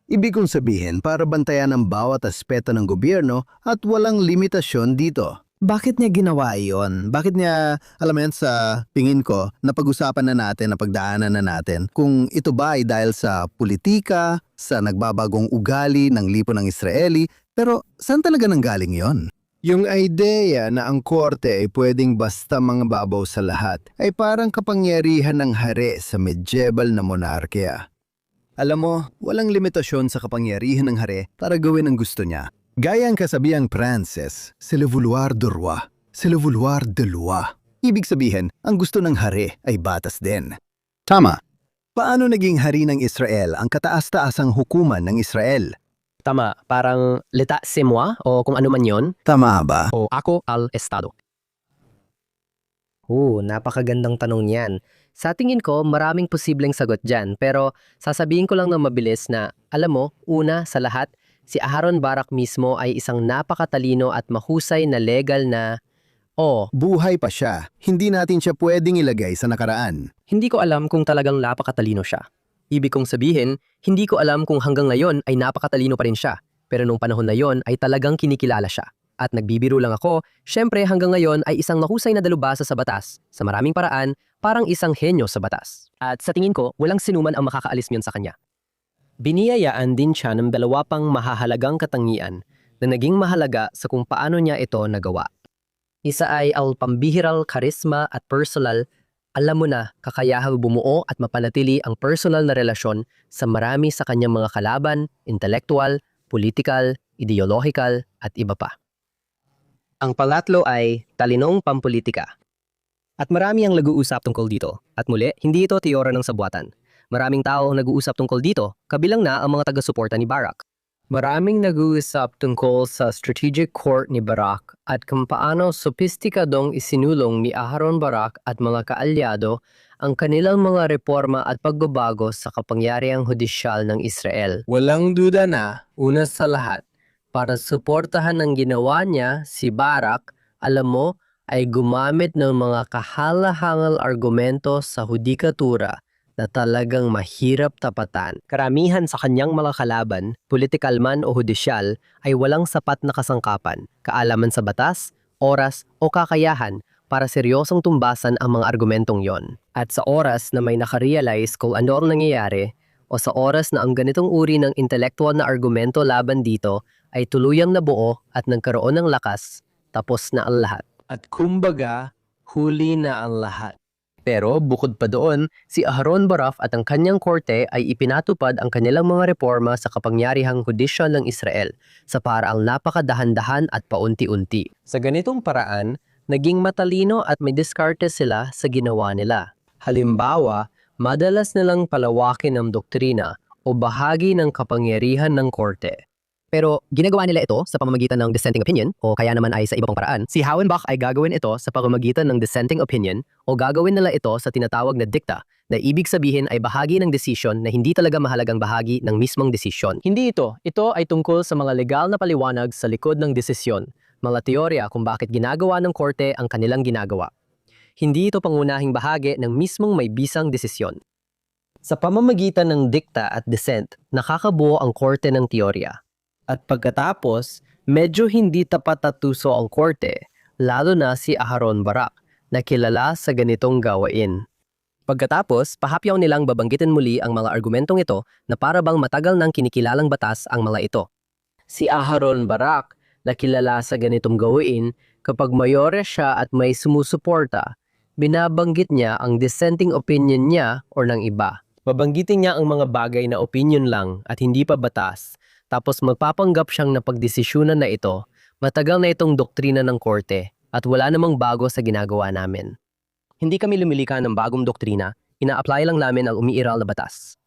Ibig kong sabihin para bantayan ang bawat aspeto ng gobyerno at walang limitasyon dito. Bakit niya ginawa iyon? Bakit niya, alam mo yan, sa tingin ko, napag-usapan na natin, napagdaanan na natin, kung ito ba ay dahil sa politika, sa nagbabagong ugali ng lipo ng Israeli, pero saan talaga nanggaling yon? Yung ideya na ang korte ay pwedeng basta mga babaw sa lahat ay parang kapangyarihan ng hari sa medieval na monarkya. Alam mo, walang limitasyon sa kapangyarihan ng hari para gawin ang gusto niya. Gaya ang kasabihang Pranses, c'est le vouloir du roi, c'est le vouloir de loi. Ibig sabihin, ang gusto ng hari ay batas din. Tama. Paano naging hari ng Israel ang kataas-taasang hukuman ng Israel? Tama, parang l'état c'est moi o kung ano man yon, Tama ba? o ako al estado. Napakagandang tanong niyan. Sa tingin ko, maraming posibleng sagot dyan, pero sasabihin ko lang na mabilis na, alam mo, una sa lahat, si Aharon Barak mismo ay isang napakatalino at mahusay na legal na, Buhay pa siya. Hindi natin siya pwedeng ilagay sa nakaraan. hindi ko alam kung talagang napakatalino siya. Ibig kong sabihin, hindi ko alam kung hanggang ngayon ay napakatalino pa rin siya, pero nung panahon na yon ay talagang kinikilala siya. At nagbibiro lang ako, syempre hanggang ngayon ay isang mahusay na dalubhasa sa batas. Sa maraming paraan, parang isang henyo sa batas. At sa tingin ko, walang sinuman ang makakaalis niyon sa kanya. Biniyayaan din siya ng dalawa pang mahahalagang katangian na naging mahalaga sa kung paano niya ito nagawa. Isa ay ang pambihiral karisma at personal, alam mo na, kakayahang bumuo at mapanatili ang personal na relasyon sa marami sa kanyang mga kalaban, intelektual, politikal, ideolohikal at iba pa. Ang pangatlo ay talinong pampolitika. At marami ang nag-uusap tungkol dito. At muli, hindi ito teorya ng sabuatan. Maraming tao ang nag-uusap tungkol dito, kabilang na ang mga taga-suporta ni Barak. Maraming nag-uusap tungkol sa strategic court ni Barak at kung paano sopistikadong isinulong ni Aharon Barak at mga kaalyado ang kanilang mga reforma at pagbabago sa kapangyarihang hudisyal ng Israel. Walang duda na, una sa lahat, para suportahan ang ginawa niya, si Barak, alam mo, ay gumamit ng mga kahalahangal argumento sa hudikatura na talagang mahirap tapatan. Karamihan sa kanyang mga kalaban, politikal man o hudisyal, ay walang sapat na kasangkapan, kaalaman sa batas, oras o kakayahan para seryosong tumbasan ang mga argumentong yon. At sa oras na may nakarealize kung ano ang nangyayari, o sa oras na ang ganitong uri ng intelektual na argumento laban dito ay tuluyang nabuo at nagkaroon ng lakas, tapos na ang lahat. At kumbaga, huli na ang lahat. Pero bukod pa doon, si Aharon Barak at ang kanyang korte ay ipinatupad ang kanilang mga reforma sa kapangyarihang hudisyal ng Israel sa paraang napakadahan-dahan at paunti-unti. Sa ganitong paraan, naging matalino at may diskarte sila sa ginawa nila. Halimbawa, madalas nilang palawakin ang doktrina o bahagi ng kapangyarihan ng korte. Pero ginagawa nila ito sa pamamagitan ng dissenting opinion o kaya naman ay sa iba pang paraan. Si Hauenbach ay gagawin ito sa pamamagitan ng dissenting opinion o gagawin nila ito sa tinatawag na dicta na ibig sabihin ay bahagi ng desisyon na hindi talaga mahalagang bahagi ng mismong desisyon. Hindi ito. Ito ay tungkol sa mga legal na paliwanag sa likod ng desisyon, mga teorya kung bakit ginagawa ng korte ang kanilang ginagawa. Hindi ito pangunahing bahagi ng mismong may bisang desisyon. Sa pamamagitan ng dicta at dissent, nakakabuo ang korte ng teorya. At pagkatapos, medyo hindi tapat at tuso ang korte, lalo na si Aharon Barak, na kilala sa ganitong gawain. Pagkatapos, pahapyaw nilang babanggitin muli ang mga argumentong ito na para bang matagal nang kinikilalang batas ang mga ito. Si Aharon Barak, na kilala sa ganitong gawain, kapag mayore siya at may sumusuporta, binabanggit niya ang dissenting opinion niya o ng iba. Babanggitin niya ang mga bagay na opinion lang at hindi pa batas, tapos magpapanggap siyang napagdesisyonan na ito, matagal na itong doktrina ng korte at wala namang bago sa ginagawa namin. Hindi kami lumilika ng bagong doktrina, ina-apply lang namin ang umiiral na batas.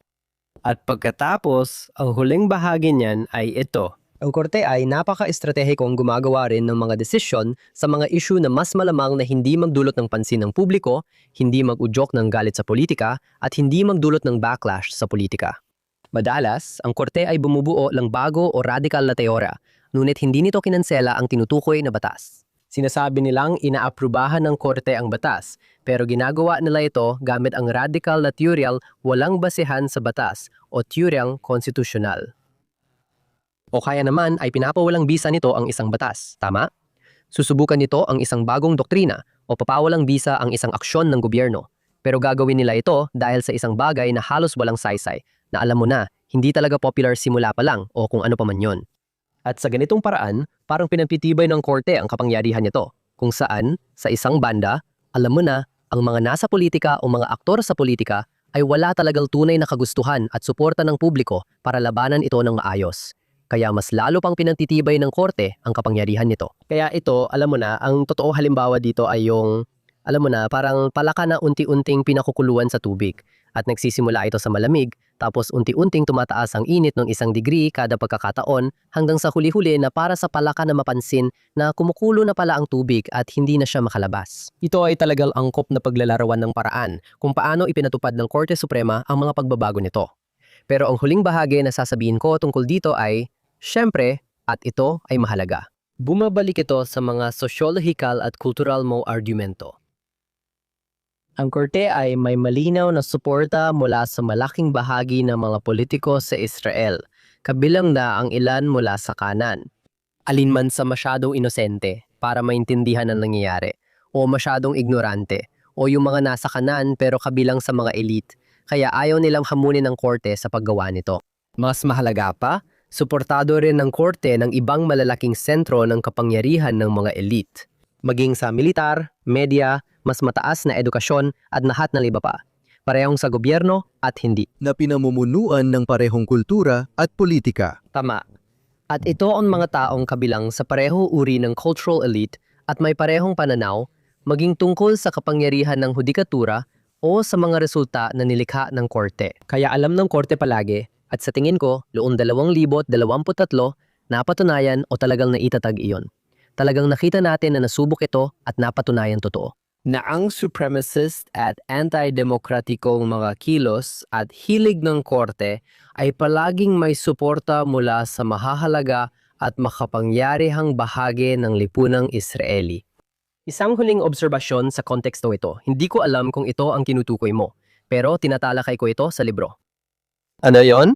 At pagkatapos, ang huling bahagi niyan ay ito. Ang korte ay napaka-estratehikong gumagawa rin ng mga desisyon sa mga issue na mas malamang na hindi magdulot ng pansin ng publiko, hindi mag-udyok ng galit sa politika, at hindi magdulot ng backlash sa politika. Madalas, ang korte ay bumubuo ng bago o radical na teorya, ngunit hindi nito kinansela ang tinutukoy na batas. Sinasabi nilang inaaprubahan ng korte ang batas, pero ginagawa nila ito gamit ang radical na teoryal walang basehan sa batas o teoryang konstitusyonal. O kaya naman ay pinapawalang bisa nito ang isang batas, tama? Susubukan nito ang isang bagong doktrina o papawalang bisa ang isang aksyon ng gobyerno. Pero gagawin nila ito dahil sa isang bagay na halos walang saysay, na alam mo na, hindi talaga popular simula pa lang o kung ano pa man yon. At sa ganitong paraan, parang pinagtitibay ng korte ang kapangyarihan nito, kung saan, sa isang banda, alam mo na, ang mga nasa politika o mga aktor sa politika ay wala talagang tunay na kagustuhan at suporta ng publiko para labanan ito ng maayos. Kaya mas lalo pang pinagtitibay ng korte ang kapangyarihan nito. Kaya ito, alam mo na, ang totoo halimbawa dito ay yung, alam mo na, parang palaka na unti-unting pinakukuluan sa tubig. At nagsisimula ito sa malamig, tapos unti-unting tumataas ang init ng 1 degree kada pagkakataon hanggang sa huli-huli na para sa palaka na mapansin na kumukulo na pala ang tubig at hindi na siya makalabas. Ito ay talagang angkop na paglalarawan ng paraan kung paano ipinatupad ng Korte Suprema ang mga pagbabago nito. Pero ang huling bahagi na sasabihin ko tungkol dito ay, syempre, at ito ay mahalaga. Bumabalik ito sa mga sosyologikal at kultural mo argumento. Ang korte ay may malinaw na suporta mula sa malaking bahagi ng mga politiko sa Israel, kabilang na ang ilan mula sa kanan. Alinman sa masyadong inosente para maintindihan ang nangyayari, o masyadong ignorante, o yung mga nasa kanan pero kabilang sa mga elite, kaya ayaw nilang hamunin ng korte sa paggawa nito. Mas mahalaga pa, suportado rin ng korte ng ibang malalaking sentro ng kapangyarihan ng mga elite, maging sa militar, media, mas mataas na edukasyon at lahat ng iba pa, parehong sa gobyerno at hindi. Na pinamumunuan ng parehong kultura at politika. Tama. At ito ang mga taong kabilang sa pareho uri ng cultural elite at may parehong pananaw, maging tungkol sa kapangyarihan ng hudikatura o sa mga resulta na nilikha ng korte. Kaya alam ng korte palagi, at sa tingin ko, noong 2023, napatunayan o talagang naitatag iyon. Talagang nakita natin na nasubok ito at napatunayan totoo. Na ang supremacist at anti-demokratikong mga kilos at hilig ng korte ay palaging may suporta mula sa mahahalaga at makapangyarihang bahagi ng lipunang Israeli. Isang huling obserbasyon sa konteksto ito, hindi ko alam kung ito ang tinutukoy mo, pero tinatalakay ko ito sa libro. Ano yon?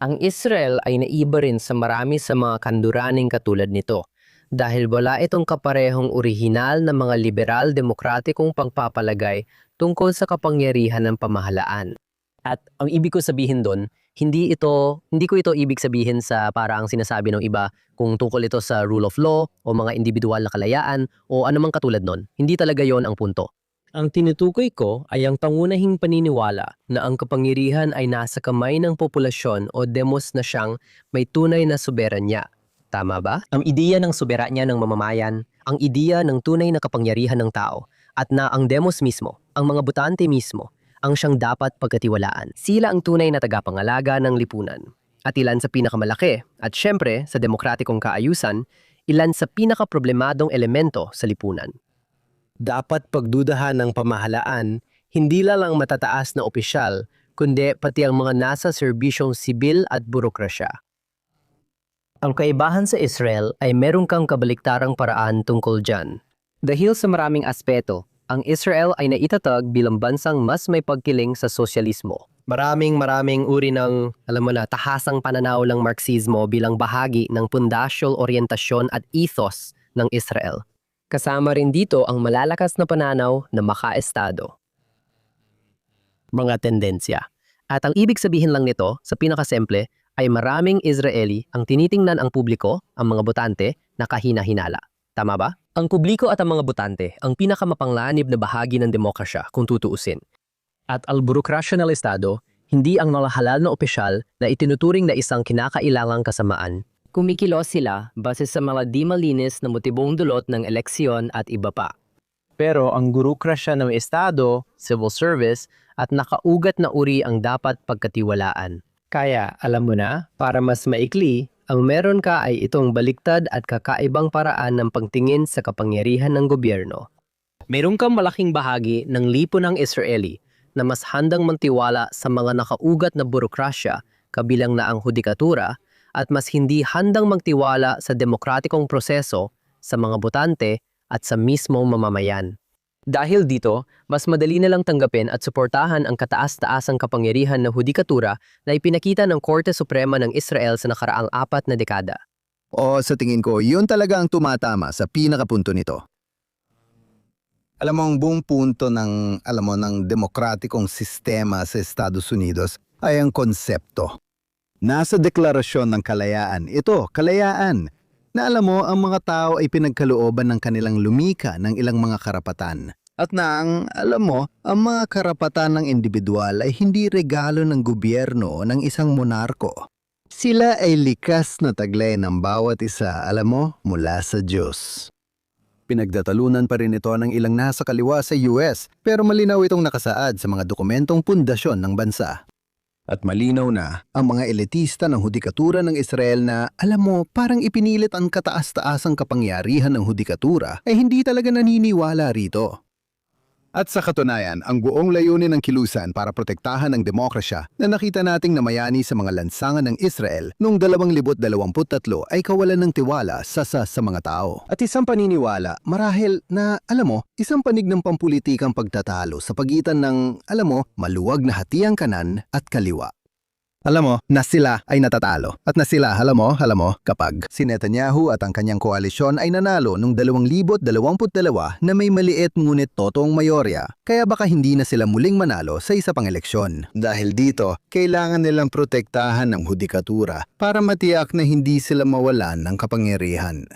Ang Israel ay naiba rin sa marami sa mga kanduraning katulad nito. Dahil wala itong kaparehong orihinal na mga liberal-demokratikong pagpapalagay tungkol sa kapangyarihan ng pamahalaan. At ang ibig ko sabihin doon, hindi ko ito ibig sabihin sa parang sinasabi ng iba kung tungkol ito sa rule of law o mga individual na kalayaan o anumang katulad nun. Hindi talaga yon ang punto. Ang tinutukoy ko ay ang pangunahing paniniwala na ang kapangyarihan ay nasa kamay ng populasyon o demos na siyang may tunay na soberanya. Tama ba? Ang ideya ng soberanya ng mamamayan, ang ideya ng tunay na kapangyarihan ng tao, at na ang demos mismo, ang mga botante mismo, ang siyang dapat pagkatiwalaan. Sila ang tunay na tagapangalaga ng lipunan. At ilan sa pinakamalaki, at syempre sa demokratikong kaayusan, ilan sa pinakaproblemadong elemento sa lipunan. Dapat pagdudahan ng pamahalaan, hindi lang matataas na opisyal, kundi pati ang mga nasa serbisyong sibil at burokrasya. Ang kaibahan sa Israel ay meron kang kabaliktarang paraan tungkol dyan. Dahil sa maraming aspeto, ang Israel ay naitatag bilang bansang mas may pagkiling sa sosyalismo. Maraming uri ng, tahasang pananaw ng Marxismo bilang bahagi ng pundasyol oryentasyon at ethos ng Israel. Kasama rin dito ang malalakas na pananaw na makaestado. Mga tendensya. At ang ibig sabihin lang nito, sa pinakasimple, ay maraming Israeli ang tinitingnan ang publiko, ang mga botante, na kahina-hinala. Tama ba? Ang publiko at ang mga botante ang pinakamapanglanib na bahagi ng demokrasya kung tutuusin. At ang burokrasya ng Estado, hindi ang nalahalal na opisyal na itinuturing na isang kinakailangang kasamaan. Kumikilos sila base sa mga di malinis na motibong dulot ng eleksyon at iba pa. Pero ang burokrasya ng Estado, civil service, at nakaugat na uri ang dapat pagkatiwalaan. Kaya, alam mo na, para mas maikli, ang meron ka ay itong baliktad at kakaibang paraan ng pagtingin sa kapangyarihan ng gobyerno. Meron kang malaking bahagi ng lipunang Israeli na mas handang mantiwala sa mga nakaugat na burokrasya kabilang na ang hudikatura at mas hindi handang magtiwala sa demokratikong proseso, sa mga botante at sa mismong mamamayan. Dahil dito, mas madali na lang tanggapin at suportahan ang kataas-taasang kapangyarihan na hudikatura na ipinakita ng Korte Suprema ng Israel sa nakaraang 4 na dekada. O sa tingin ko, yun talaga ang tumatama sa pinakapunto nito. Alam mo, ang buong punto ng demokratikong sistema sa Estados Unidos ay ang konsepto. Nasa Deklarasyon ng Kalayaan, ito, kalayaan, na alam mo, ang mga tao ay pinagkalooban ng kanilang lumika ng ilang mga karapatan. At na ang mga karapatan ng individual ay hindi regalo ng gobyerno o ng isang monarko. Sila ay likas na taglay ng bawat isa, mula sa Diyos. Pinagdatalunan pa rin ito ng ilang nasa kaliwa sa US, pero malinaw itong nakasaad sa mga dokumentong pundasyon ng bansa. At malinaw na ang mga elitista ng hudikatura ng Israel na, parang ipinilit ang kataas-taasang kapangyarihan ng hudikatura ay hindi talaga naniniwala rito. At sa katunayan, ang buong layunin ng kilusan para protektahan ang demokrasya na nakita nating namayani sa mga lansangan ng Israel noong 2023 ay kawalan ng tiwala sa mga tao. At isang paniniwala, marahil na, isang panig ng pampulitikang pagtatalo sa pagitan ng, maluwag na hatiang kanan at kaliwa. Na sila ay natatalo. At na sila, kapag si Netanyahu at ang kanyang koalisyon ay nanalo noong 2022 na may maliit ngunit totoong mayorya, kaya baka hindi na sila muling manalo sa isa pang eleksyon. Dahil dito, kailangan nilang protektahan ng hudikatura para matiyak na hindi sila mawalan ng kapangyarihan.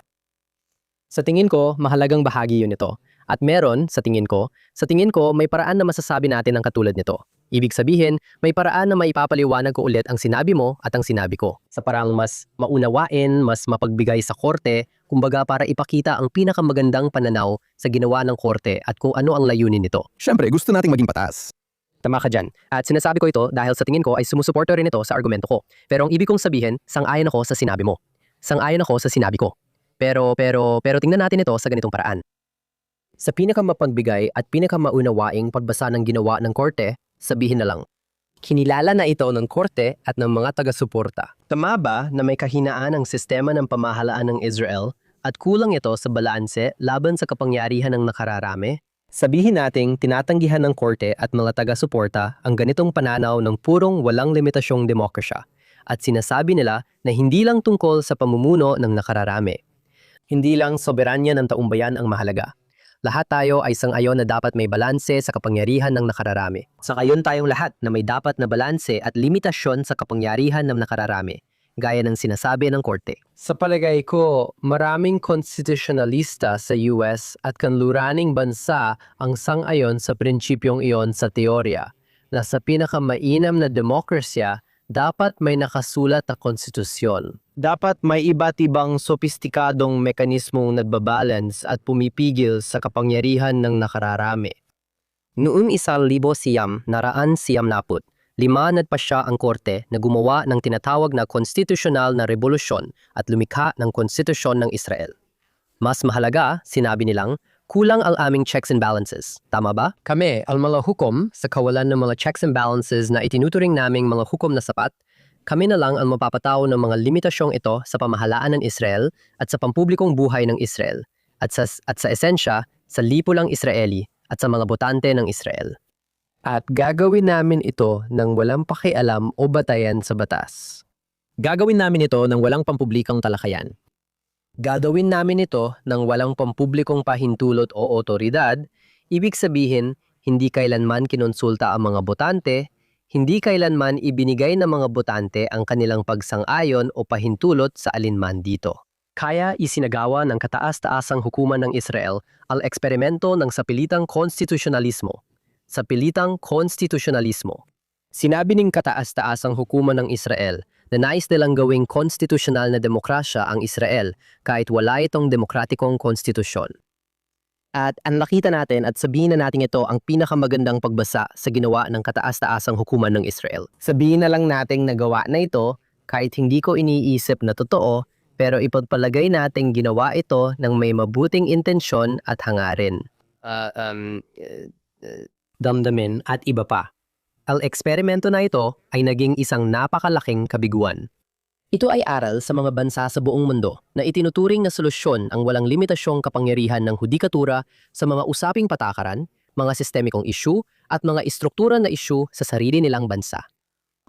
Sa tingin ko, mahalagang bahagi yun ito. At meron, sa tingin ko, may paraan na masasabi natin ang katulad nito. Ibig sabihin, may paraan na maipapaliwanag ko ulit ang sinabi mo at ang sinabi ko. Sa parang mas maunawain, mas mapagbigay sa korte, kumbaga para ipakita ang pinakamagandang pananaw sa ginawa ng korte at kung ano ang layunin nito. Siyempre, gusto nating maging patas. Tama ka dyan. At sinasabi ko ito dahil sa tingin ko ay sumusuporta rin ito sa argumento ko. Pero ang ibig kong sabihin, sang-ayon ako sa sinabi mo. Sang-ayon ako sa sinabi ko. Pero tingnan natin ito sa ganitong paraan. Sa pinakamapagbigay at pinakamaunawaing pagbasa ng ginawa ng korte, sabihin na lang, kinilala na ito ng korte at ng mga taga-suporta. Tama ba na may kahinaan ang sistema ng pamahalaan ng Israel at kulang ito sa balanse laban sa kapangyarihan ng nakararami? Sabihin nating tinatanggihan ng korte at mga taga-suporta ang ganitong pananaw ng purong walang limitasyong demokrasya at sinasabi nila na hindi lang tungkol sa pamumuno ng nakararami. Hindi lang soberanya ng taumbayan ang mahalaga. Lahat tayo ay sang-ayon na dapat may balanse sa kapangyarihan ng nakararami. Sang-ayon tayong lahat na may dapat na balanse at limitasyon sa kapangyarihan ng nakararami, gaya ng sinasabi ng korte. Sa palagay ko, maraming konstitusyonalista sa US at kanluraning bansa ang sang-ayon sa prinsipyong iyon sa teorya, na sa pinakamainam na demokrasya, dapat may nakasulat na konstitusyon. Dapat may iba't ibang sopistikadong mekanismong nagbabalance at pumipigil sa kapangyarihan ng nakararami. Noong 1900, limanad pa siya ang korte na gumawa ng tinatawag na konstitusyonal na revolusyon at lumikha ng konstitusyon ng Israel. Mas mahalaga, sinabi nilang, kulang ang aming checks and balances. Tama ba? Kami, ang mga hukom, sa kawalan ng mga checks and balances na itinuturing naming mga hukom na sapat, kami na lang ang mapapatao ng mga limitasyong ito sa pamahalaan ng Israel at sa pampublikong buhay ng Israel at sa esensya, sa lipulang Israeli at sa mga botante ng Israel. At gagawin namin ito ng walang pakialam o batayan sa batas. Gagawin namin ito ng walang pampublikong talakayan. Gagawin namin ito ng walang pampublikong pahintulot o otoridad, ibig sabihin, hindi kailanman kinonsulta ang mga botante, hindi kailanman ibinigay ng mga botante ang kanilang pagsang-ayon o pahintulot sa alinman dito. Kaya isinagawa ng kataas-taasang hukuman ng Israel ang eksperimento ng sapilitang konstitusyonalismo. Sinabi ng kataas-taasang hukuman ng Israel na nais nilang gawing konstitusyonal na demokrasya ang Israel kahit wala itong demokratikong konstitusyon. At ang nakita natin at sabihin na natin ito ang pinakamagandang pagbasa sa ginawa ng kataas-taasang hukuman ng Israel. Sabihin na lang nating nagawa na ito kahit hindi ko iniisip na totoo pero ipagpalagay nating ginawa ito ng may mabuting intensyon at hangarin. Damdamin at iba pa. Ang eksperimento na ito ay naging isang napakalaking kabiguan. Ito ay aral sa mga bansa sa buong mundo na itinuturing na solusyon ang walang limitasyong kapangyarihan ng hudikatura sa mga usaping patakaran, mga sistemikong isyu at mga istruktura na isyu sa sarili nilang bansa.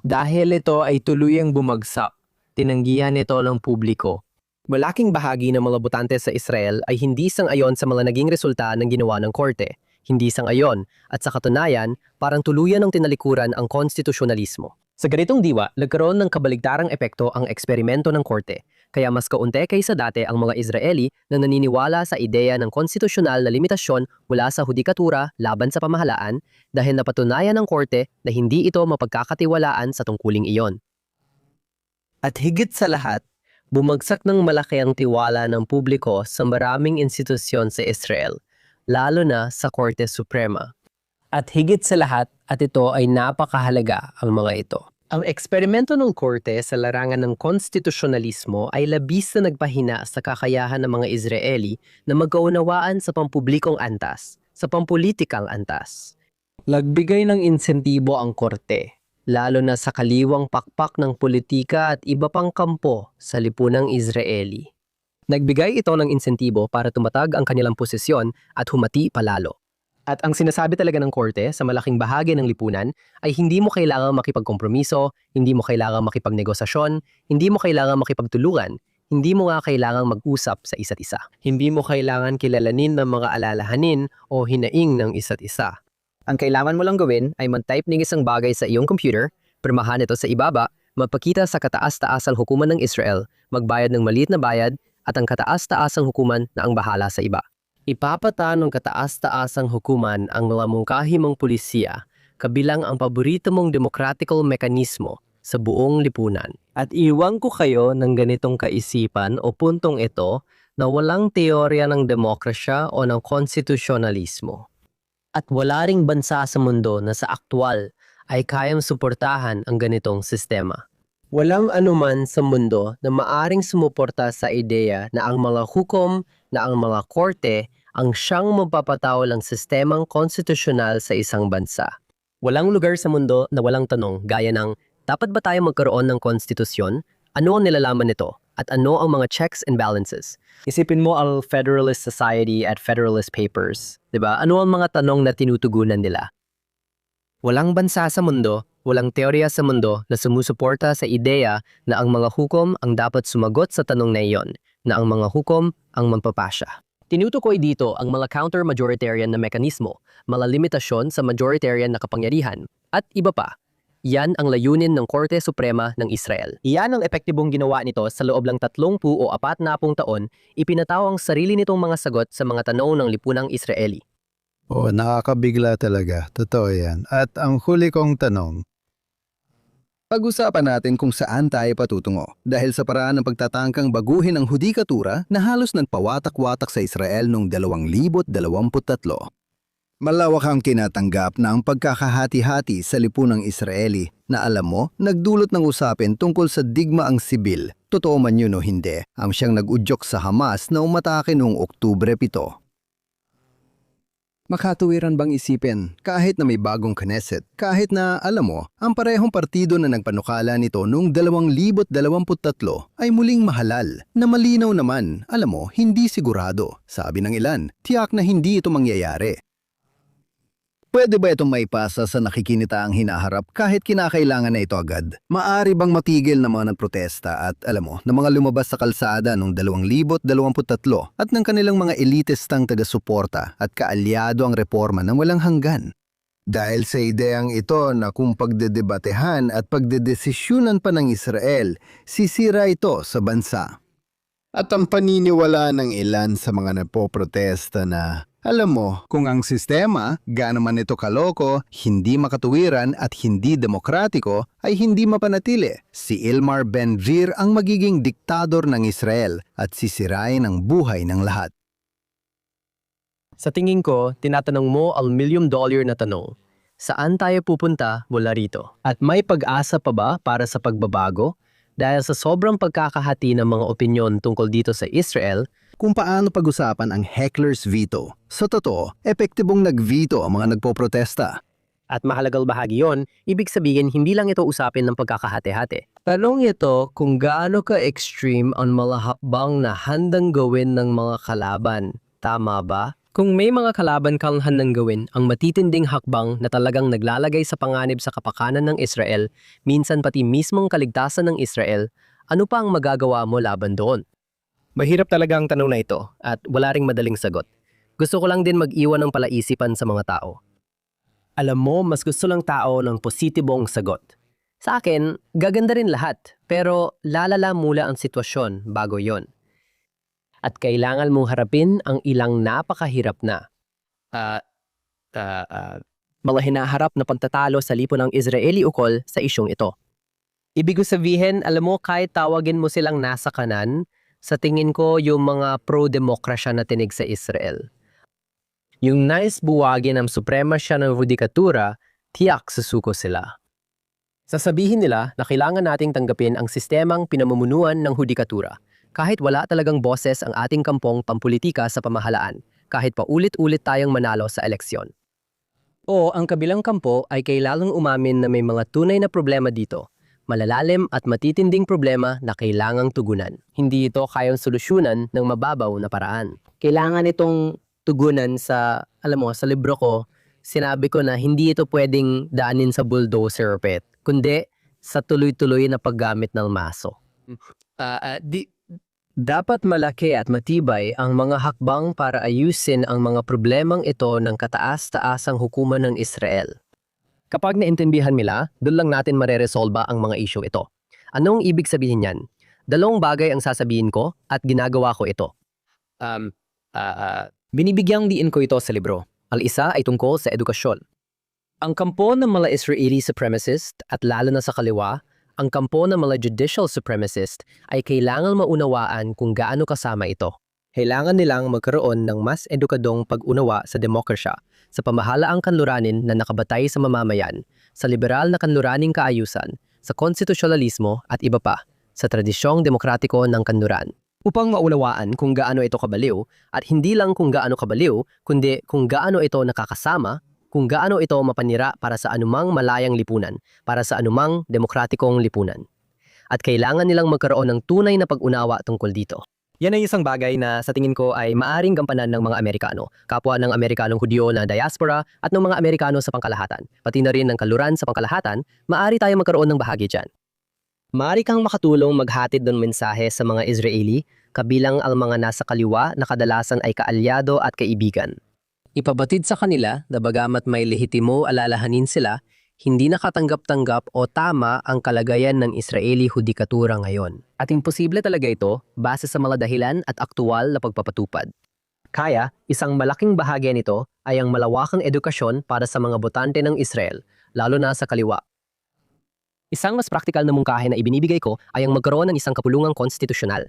Dahil ito ay tuluyang bumagsak, tinanggihan ito ng publiko. Malaking bahagi ng mga botante sa Israel ay hindi sang-ayon sa mga naging resulta ng ginawa ng korte. Hindi sang-ayon at sa katunayan, parang tuluyan ng tinalikuran ang konstitusyonalismo. Sa ganitong diwa, nagkaroon ng kabaligtarang epekto ang eksperimento ng korte, kaya mas kaunti kaysa dati ang mga Israeli na naniniwala sa ideya ng konstitusyonal na limitasyon mula sa hudikatura laban sa pamahalaan dahil napatunayan ng korte na hindi ito mapagkakatiwalaan sa tungkuling iyon. At higit sa lahat, bumagsak ng malaki ang tiwala ng publiko sa maraming institusyon sa Israel, lalo na sa Korte Suprema. At higit sa lahat, at ito ay napakahalaga ang mga ito. Ang eksperimento ng korte sa larangan ng konstitusyonalismo ay labis na nagpahina sa kakayahan ng mga Israeli na magkaunawaan sa pampublikong antas, sa pampulitikang antas. Nagbigay ng insentibo ang korte, lalo na sa kaliwang pakpak ng politika at iba pang kampo sa lipunang Israeli. Nagbigay ito ng insentibo para tumatag ang kanilang posisyon at humati palalo. At ang sinasabi talaga ng korte sa malaking bahagi ng lipunan ay hindi mo kailangang makipagkompromiso, hindi mo kailangang makipagnegosasyon, hindi mo kailangang makipagtulungan, hindi mo nga kailangang mag-usap sa isa't isa. Hindi mo kailangan kilalanin ng mga alalahanin o hinaing ng isa't isa. Ang kailangan mo lang gawin ay mag-type ng isang bagay sa iyong computer, pirmahan ito sa ibaba, magpakita sa kataas-taasang hukuman ng Israel, magbayad ng maliit na bayad, at ang kataas-taasang hukuman na ang bahala sa iba. Ipapata ng kataas-taasang hukuman ang mga mungkahi mong pulisiya, kabilang ang paborito mong demokratikal mekanismo sa buong lipunan. At iwan ko kayo ng ganitong kaisipan o puntong ito na walang teorya ng demokrasya o ng konstitusyonalismo. At wala ring bansa sa mundo na sa aktwal ay kayang suportahan ang ganitong sistema. Walang anuman sa mundo na maaring sumuporta sa ideya na ang mga hukom, na ang mga korte, ang siyang magpapatao ng sistemang konstitusyonal sa isang bansa. Walang lugar sa mundo na walang tanong gaya ng, dapat ba tayo magkaroon ng konstitusyon? Ano ang nilalaman nito? At ano ang mga checks and balances? Isipin mo ang Federalist Society at Federalist Papers. Diba? Ano ang mga tanong na tinutugunan nila? Walang bansa sa mundo, walang teorya sa mundo na sumusuporta sa ideya na ang mga hukom ang dapat sumagot sa tanong na iyon, na ang mga hukom ang magpapasya. Tinutukoy dito ang mga counter-majoritarian na mekanismo, mga limitasyon sa majoritarian na kapangyarihan, at iba pa. Yan ang layunin ng Korte Suprema ng Israel. Iyan ang epektibong ginawa nito sa loob lang 30 o 40 taon, ipinataw ang sarili nitong mga sagot sa mga tanong ng lipunang Israeli. Nakakabigla talaga. Totoo yan. At ang huli kong tanong, pag-usapan natin kung saan tayo patutungo dahil sa paraan ng pagtatangkang baguhin ang hudikatura na halos nagpawatak-watak sa Israel noong 2023. Malawak ang tinatanggap na ang pagkakahati-hati sa lipunang Israeli na alam mo, nagdulot ng usapin tungkol sa digmaang sibil. Totoo man yun o hindi, ang siyang nag-udyok sa Hamas na umatake noong Oktubre 7. Makatuwiran bang isipin, kahit na may bagong Knesset, kahit na, alam mo, ang parehong partido na nagpanukala nito noong 2023 ay muling mahalal, na malinaw naman, alam mo, hindi sigurado. Sabi ng ilan, tiyak na hindi ito mangyayari. Pwede ba itong maipasa sa nakikinita ang hinaharap kahit kinakailangan na ito agad? Maari bang matigil ng mga nagprotesta at, alam mo, ng mga lumabas sa kalsada noong 2023 at ng kanilang mga elitistang taga-suporta at kaalyado ang reforma ng walang hanggan? Dahil sa ideyang ito na kung pagdedebatehan at pagdedesisyunan pa ng Israel, sisira ito sa bansa. At ang paniniwala ng ilan sa mga napoprotesta na, alam mo, kung ang sistema, gaano man ito kaloko, hindi makatuwiran at hindi demokratiko, ay hindi mapanatili. Si Ilmar Ben-Gvir ang magiging diktador ng Israel at sisirain ang buhay ng lahat. Sa tingin ko, tinatanong mo ang $1,000,000 na tanong. Saan tayo pupunta mula rito? At may pag-asa pa ba para sa pagbabago? Dahil sa sobrang pagkakahati ng mga opinyon tungkol dito sa Israel, Kung paano pag-usapan ang heckler's veto. Sa totoo, epektibong nag-veto ang mga nagpoprotesta. at mahalagang bahagi yon, ibig sabihin hindi lang ito usapin ng pagkakahati-hati. Tanong ito kung gaano ka-extreme ang mga hakbang na handang gawin ng mga kalaban. Tama ba? Kung may mga kalaban kang handang gawin, ang matitinding hakbang na talagang naglalagay sa panganib sa kapakanan ng Israel, minsan pati mismong kaligtasan ng Israel, ano pa ang magagawa mo laban doon? Mahirap talaga ang tanong na ito at wala ring madaling sagot. Gusto ko lang din mag-iwan ng palaisipan sa mga tao. Alam mo, mas gusto lang tao ng positibong sagot. Sa akin, gaganda rin lahat, pero lalala mula ang sitwasyon bago yon. At kailangan mong harapin ang ilang napakahirap na mga hinaharap na pagtatalo sa lipunan ng Israeli ukol sa isyong ito. Ibig sabihin, alam mo, kahit tawagin mo silang nasa kanan, sa tingin ko yung mga pro-demokrasya na tinig sa Israel. Yung nais buwagin ang supremasya ng judikatura, tiyak susuko sila. Sasabihin nila na kailangan nating tanggapin ang sistemang pinamumunuan ng judikatura, kahit wala talagang boses ang ating kampong pampulitika sa pamahalaan, kahit paulit-ulit tayong manalo sa eleksyon. O ang kabilang kampo ay kailangang umamin na may mga tunay na problema dito, malalalim at matitinding problema na kailangang tugunan. Hindi ito kayang solusyonan ng mababaw na paraan. Kailangan itong tugunan sa, alam mo, sa libro ko, sinabi ko na hindi ito pwedeng daanin sa bulldozer pet, kundi sa tuloy-tuloy na paggamit ng maso. Dapat malaki at matibay ang mga hakbang para ayusin ang mga problemang ito ng kataas-taasang hukuman ng Israel. Kapag naintindihan nila, doon lang natin mareresolba ang mga issue ito. Anong ibig sabihin yan? Dalawang bagay ang sasabihin ko at ginagawa ko ito. Binibigyang diin ko ito sa libro. Ang isa ay tungkol sa edukasyon. Ang kampo ng mga Israeli supremacist at lalo na sa kaliwa, ang kampo ng mga judicial supremacist ay kailangan maunawaan kung gaano kasama ito. Kailangan nilang magkaroon ng mas edukadong pag-unawa sa demokrasya, sa pamahalaang kanluranin na nakabatay sa mamamayan, sa liberal na kanluraning kaayusan, sa konstitusyonalismo at iba pa, sa tradisyong demokratiko ng kanluran. Upang maunawaan kung gaano ito kabaliw, at hindi lang kung gaano kabaliw, kundi kung gaano ito nakakasama, kung gaano ito mapanira para sa anumang malayang lipunan, para sa anumang demokratikong lipunan. At kailangan nilang magkaroon ng tunay na pag-unawa tungkol dito. Yan ay isang bagay na sa tingin ko ay maaring gampanan ng mga Amerikano, kapwa ng Amerikanong Hudyo na diaspora at ng mga Amerikano sa pangkalahatan, pati na rin ng kaluran sa pangkalahatan, maaari tayo magkaroon ng bahagi dyan. Maaari kang makatulong maghatid ng mensahe sa mga Israeli, kabilang ang mga nasa kaliwa na kadalasan ay kaalyado at kaibigan. Ipabatid sa kanila na bagamat may lehitimo alalahanin sila, hindi nakatanggap-tanggap o tama ang kalagayan ng Israeli judikatura ngayon. At imposible talaga ito base sa mga dahilan at aktual na pagpapatupad. Kaya, isang malaking bahagi nito ay ang malawakang edukasyon para sa mga botante ng Israel, lalo na sa kaliwa. Isang mas praktikal na mungkahi na ibinibigay ko ay ang magkaroon ng isang kapulungang konstitusyonal.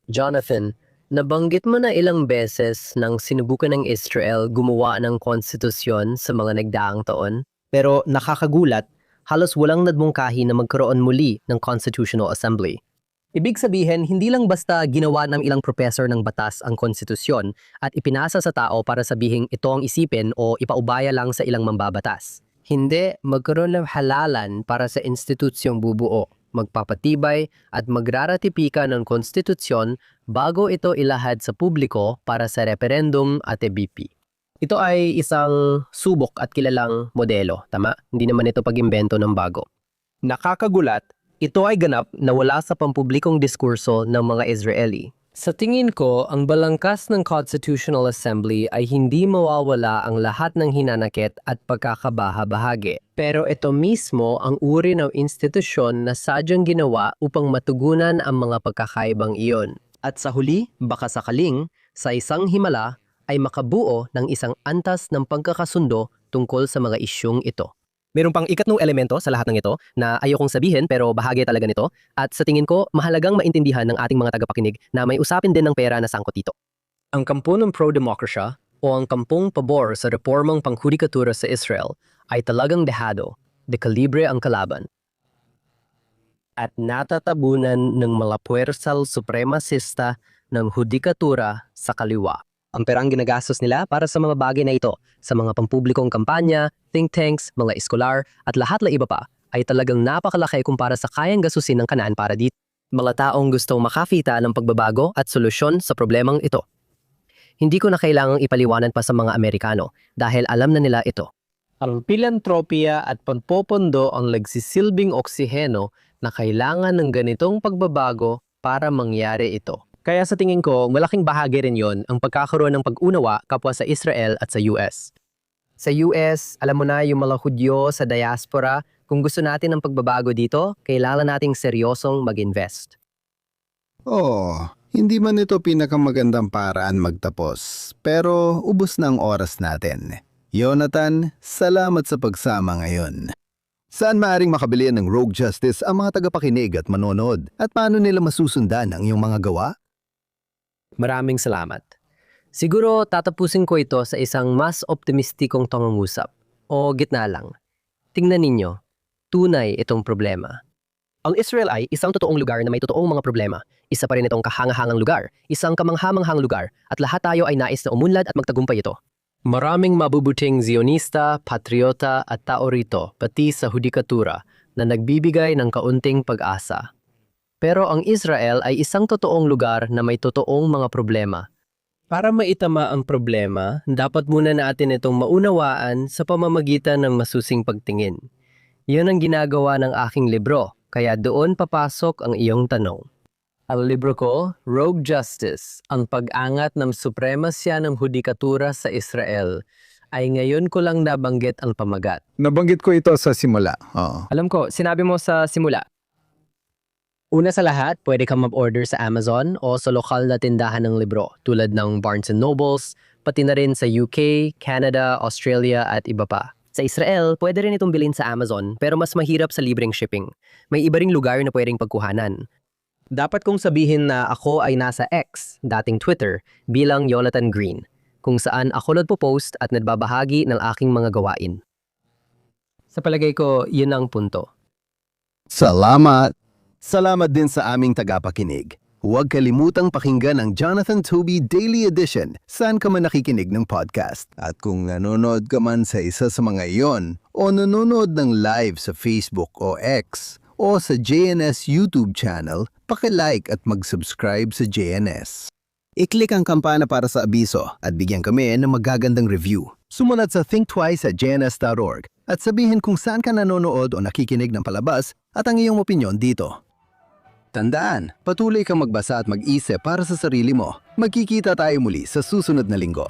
Jonathan, Nabanggit mo na ilang beses nang sinubukan ng Israel gumawa ng konstitusyon sa mga nagdaang taon. Pero nakakagulat, halos walang nadmungkahi na magkaroon muli ng Constitutional Assembly. Ibig sabihin, hindi lang basta ginawa ng ilang professor ng batas ang konstitusyon at ipinasa sa tao para sabihing ito ang isipin o ipaubaya lang sa ilang mambabatas. Hindi, magkaroon ng halalan para sa institusyong bubuo, magpapatibay at magraratipika ng konstitusyon bago ito ilahad sa publiko para sa referendum at EBP. Ito ay isang subok at kilalang modelo, tama? Hindi naman ito pag-imbento ng bago. Nakakagulat, ito ay ganap na wala sa pampublikong diskurso ng mga Israeli. Sa tingin ko, ang balangkas ng Constitutional Assembly ay hindi mawawala ang lahat ng hinanakit at pagkakabaha-bahagi. Pero ito mismo ang uri ng institusyon na sadyang ginawa upang matugunan ang mga pagkakaibang iyon. At sa huli, baka sakaling, sa isang himala, ay makabuo ng isang antas ng pagkakasundo tungkol sa mga isyung ito. Meron pang ikatlong elemento sa lahat ng ito na ayokong sabihin pero bahagi talaga nito at sa tingin ko mahalagang maintindihan ng ating mga tagapakinig na may usapin din ng pera na sangkot dito. Ang kampo ng pro-democracy o ang kampong pabor sa reformang panghudikatura sa Israel ay talagang dehado, dekalibre ang kalaban. At natatabunan ng mga puwersal supremasista ng hudikatura sa kaliwa. Ang perang ginagastos nila para sa mga bagay na ito, sa mga pampublikong kampanya, think tanks, mga eskolar, at lahat-la iba pa, ay talagang napakalaki kumpara sa kayang gasusin ng Kanaan para dito. Mga taong gustong makakita ng pagbabago at solusyon sa problemang ito. Hindi ko na kailangang ipaliwanan pa sa mga Amerikano dahil alam na nila ito. Ang pilantropiya at pagpopondo ang nagsisilbing oksiheno na kailangan ng ganitong pagbabago para mangyari ito. Kaya sa tingin ko, malaking bahagi rin yon ang pagkakaroon ng pag-unawa kapwa sa Israel at sa US. Sa US, alam mo na yung mga Hudyo sa diaspora, kung gusto natin ng pagbabago dito, kailangan nating seryosong mag-invest. Oh, hindi man ito pinakamagandang paraan magtapos, pero ubos na ang oras natin. Jonathan, salamat sa pagsama ngayon. Saan maaring makabili ng Rogue Justice ang mga tagapakinig at manonood? At paano nila masusundan ang iyong mga gawa? Maraming salamat. Siguro tatapusin ko ito sa isang mas optimistikong pangungusap o gitna lang. Tingnan ninyo, tunay itong problema. Ang Israel ay isang totoong lugar na may totoong mga problema. Isa pa rin itong kahangahangang lugar, isang kamanghamanghang lugar, at lahat tayo ay nais na umunlad at magtagumpay ito. Maraming mabubuting Zionista, patriota at tao rito, pati sa hudikatura, na nagbibigay ng kaunting pag-asa. Pero ang Israel ay isang totoong lugar na may totoong mga problema. Para maitama ang problema, dapat muna natin itong maunawaan sa pamamagitan ng masusing pagtingin. Yan ang ginagawa ng aking libro, kaya doon papasok ang iyong tanong. Ang libro ko, Rogue Justice, ang pag-angat ng supremasya ng hudikatura sa Israel, ay ngayon ko lang nabanggit ang pamagat. Nabanggit ko ito sa simula. Oo. Alam ko, sinabi mo sa simula. Una sa lahat, pwede kang mag-order sa Amazon o sa lokal na tindahan ng libro tulad ng Barnes & Nobles, pati na rin sa UK, Canada, Australia at iba pa. Sa Israel, pwede rin itong bilhin sa Amazon pero mas mahirap sa libreng shipping. May iba ring lugar na pwedeng pagkuhanan. Dapat kong sabihin na ako ay nasa X, dating Twitter, bilang Jonathan Green, kung saan ako nagpo-post at nagbabahagi ng aking mga gawain. Sa palagay ko, yun ang punto. Salamat! Salamat din sa aming tagapakinig. Huwag kalimutang pakinggan ang Jonathan Toby Daily Edition saan ka man nakikinig ng podcast. At kung nanonood ka man sa isa sa mga iyon o nanonood ng live sa Facebook o X o sa JNS YouTube channel, paki-like at mag-subscribe sa JNS. I-click ang kampana para sa abiso at bigyan kami ng magagandang review. Sumunod sa Think Twice at jns.org at sabihin kung saan ka nanonood o nakikinig ng palabas at ang iyong opinyon dito. Tandaan, patuloy kang magbasa at mag-isip para sa sarili mo. Magkikita tayo muli sa susunod na linggo.